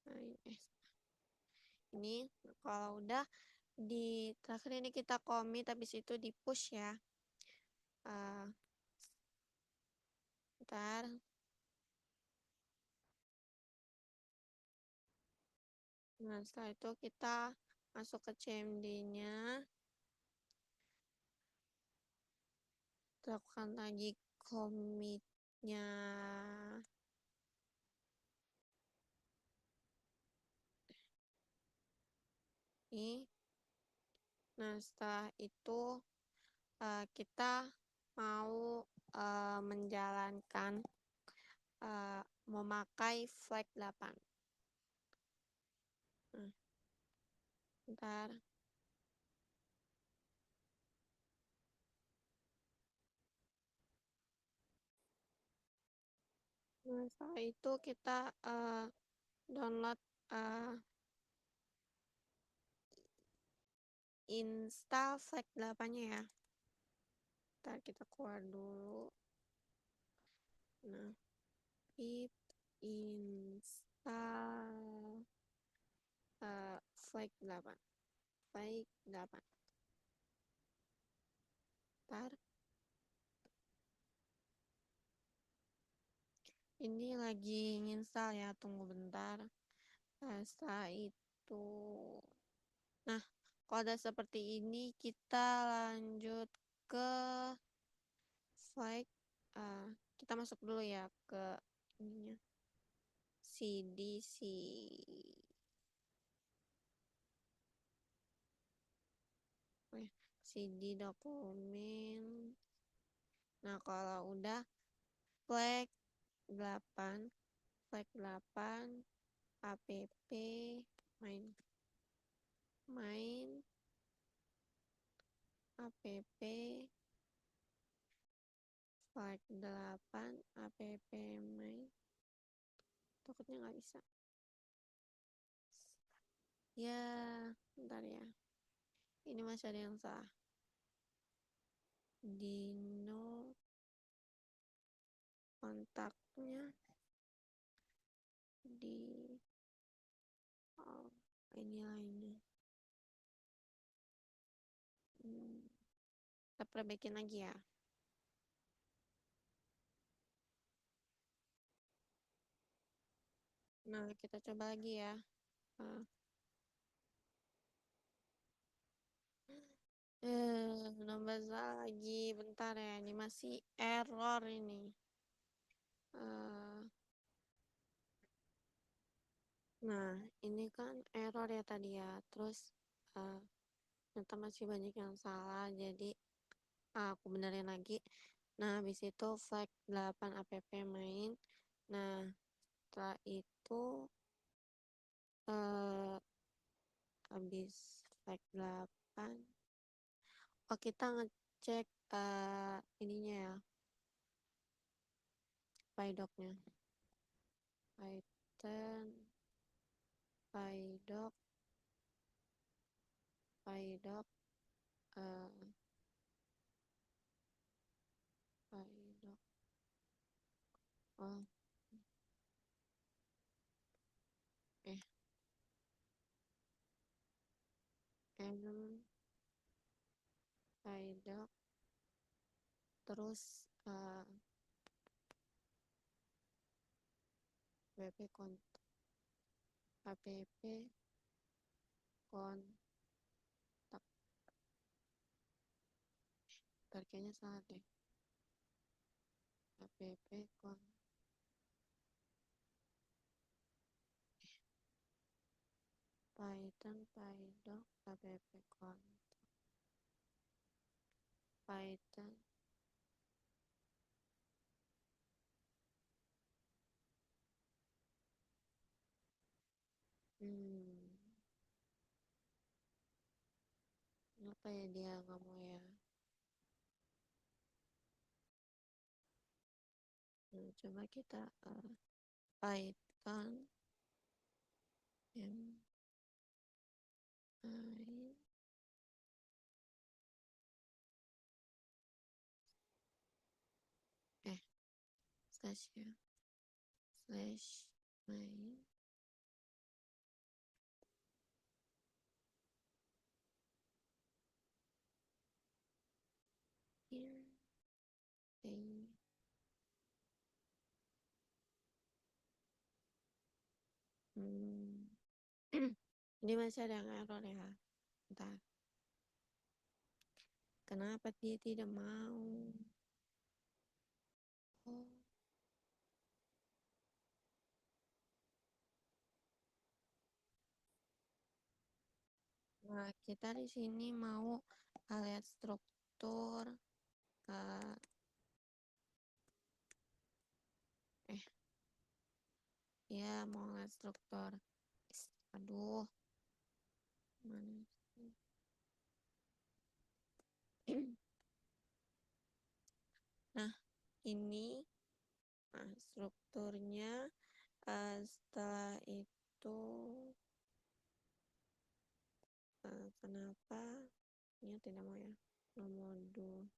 main ini kalau udah di terakhir ini kita commit habis itu di push ya. uh, Ntar. Nah, setelah itu kita masuk ke CMD-nya, lakukan lagi commit-nya ini. Nah, setelah itu kita mau menjalankan memakai flag 8. Nah, ntar. Nah, setelah itu kita download install flag 8-nya ya. Ntar kita keluar dulu. Nah, pip install flag 8. Flag 8. Ntar. Ini lagi nginstal ya, tunggu bentar. Nah, setelah itu. Nah, kalau udah seperti ini, kita lanjut ke flag. Kita masuk dulu ya ke ininya. CDC. CD dokumen. Nah, kalau udah flag 8, flag 8, app main main app flag 8 app main. Takutnya nggak bisa. Ya, bentar ya. Ini masih ada yang salah. Dino kontaknya di ini lainnya. Kita perbaikin lagi ya. Nah, kita coba lagi ya. Uh, nambah salah lagi. Bentar ya, ini masih error ini. Nah, ini kan error ya tadi ya. Terus ternyata masih banyak yang salah. Jadi aku benerin lagi. Nah, habis itu flag 8 app main. Nah, setelah itu habis flag 8. Oh, kita ngecek ininya ya. PyDoc-nya. Python PyDoc PyDoc PyDoc. Oh, PyDoc terus wp kontak app kontak. Bentar, kayaknya salah deh. app kon Python pydoc app kon Python. Apa ya dia nggak mau ya? Coba kita Python m I slash ya, slash main here ini masih ada yang error ya. Bentar, kenapa dia tidak mau? Oh, nah kita di sini mau lihat struktur uh, ya mau lihat struktur. Aduh, mana sih? Nah, ini strukturnya. Setelah itu kenapa ini tidak mau ya? Modul.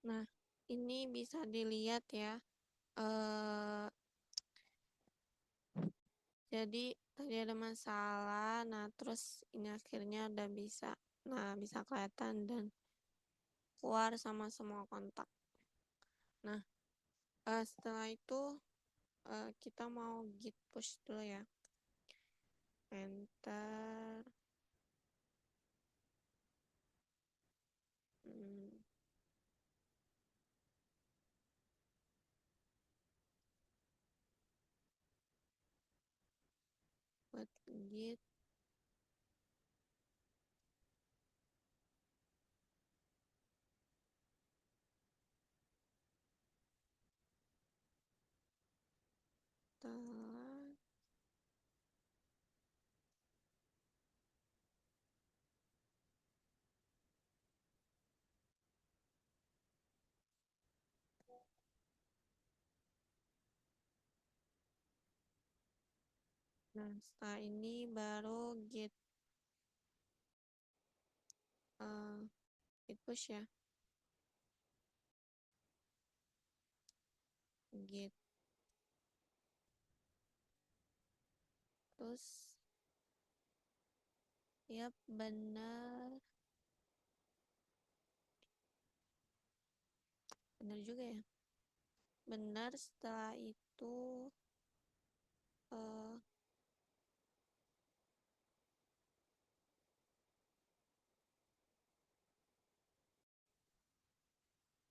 Nah, ini bisa dilihat ya. Jadi tadi ada masalah. Nah, terus ini akhirnya udah bisa. Nah, bisa kelihatan dan keluar sama semua kontak. Nah, setelah itu kita mau git push dulu ya. Enter. Buat git telah Nah, setelah ini baru git push ya. Git terus yap benar juga ya. Benar, setelah itu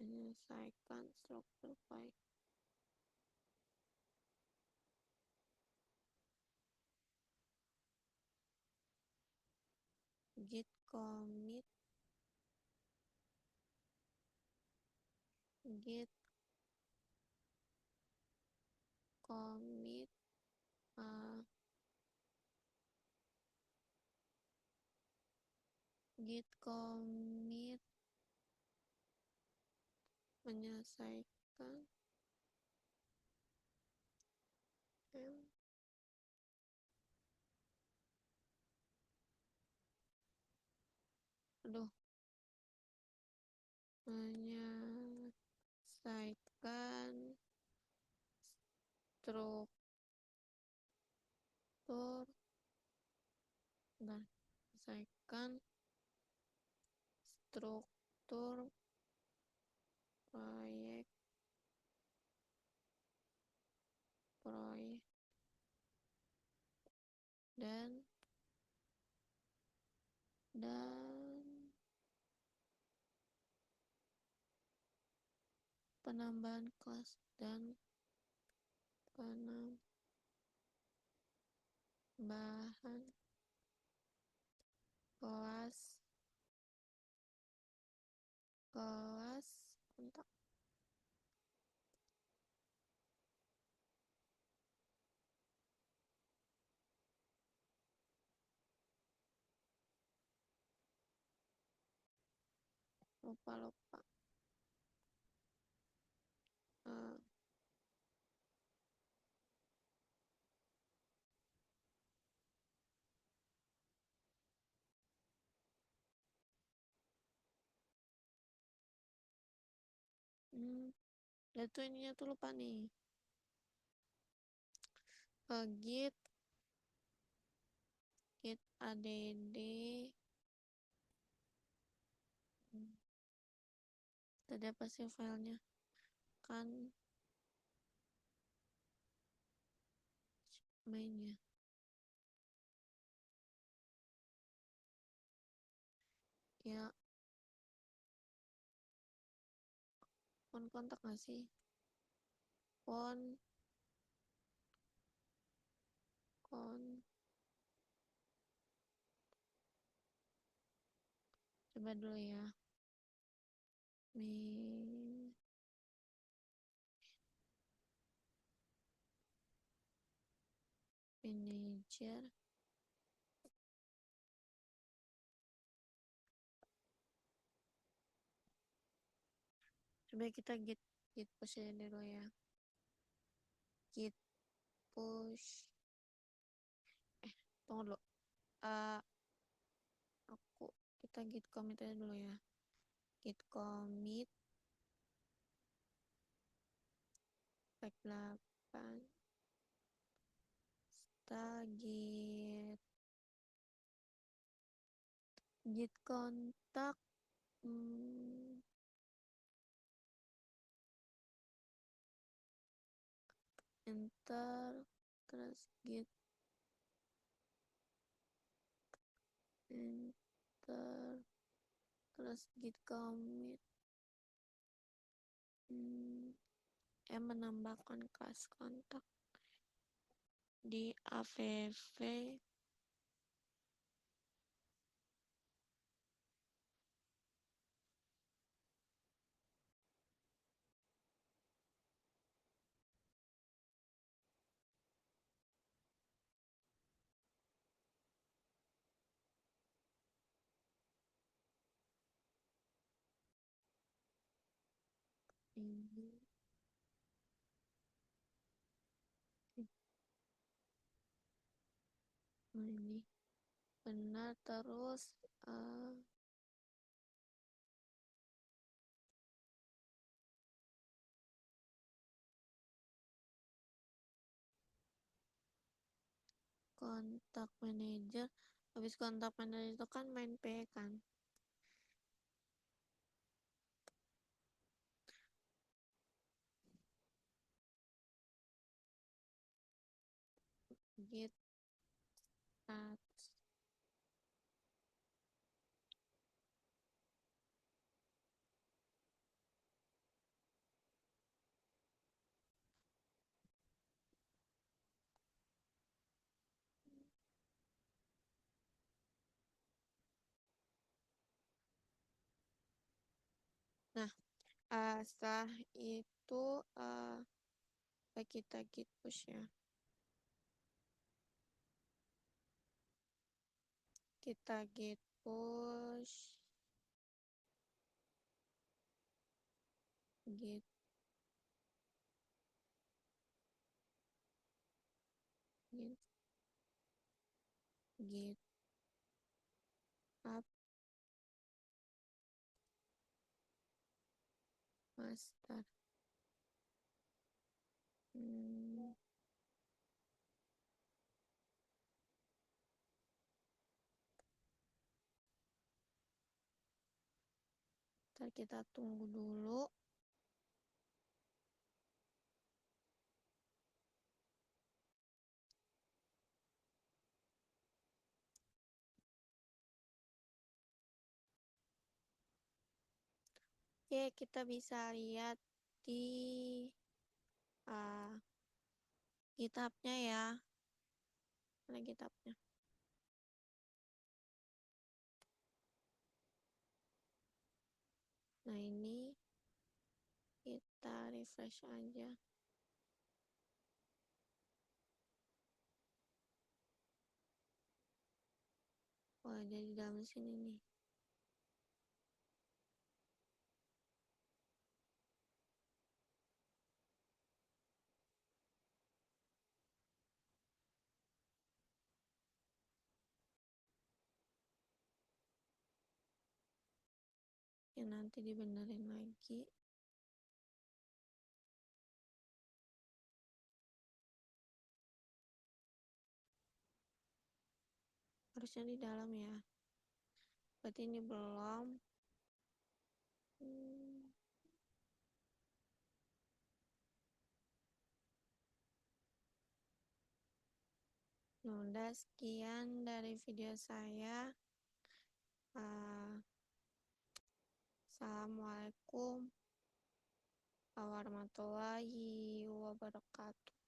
menyelesaikan struktur file. Git commit git commit git commit menyelesaikan menyelesaikan struktur menyelesaikan struktur proyek proyek dan penambahan kelas dan penambahan kelas kontak. Lupa uh, ya tuh ininya tuh lupa nih. Git add tadi apa sih filenya kan mainnya ya font kontak nggak sih font coba dulu ya manager coba kita git push aja dulu ya git push tunggu dulu uh, kita git commit aja dulu ya git commit back 8 git kontak enter terus git enter terus git commit menambahkan kelas kontak di avv ini ini benar terus kontak manager habis kontak manager itu kan main P kan git add nah setelah itu kita git push ya kita git push git up master ntar kita tunggu dulu Oke, kita bisa lihat di uh, kitabnya ya. Mana kitabnya? Nah, ini kita refresh aja. Wah, jadi dalam sini nih. Ya, nanti dibenerin lagi. Harusnya di dalam ya. Berarti ini belum. Nah, udah sekian dari video saya. Assalamualaikum warahmatullahi wabarakatuh.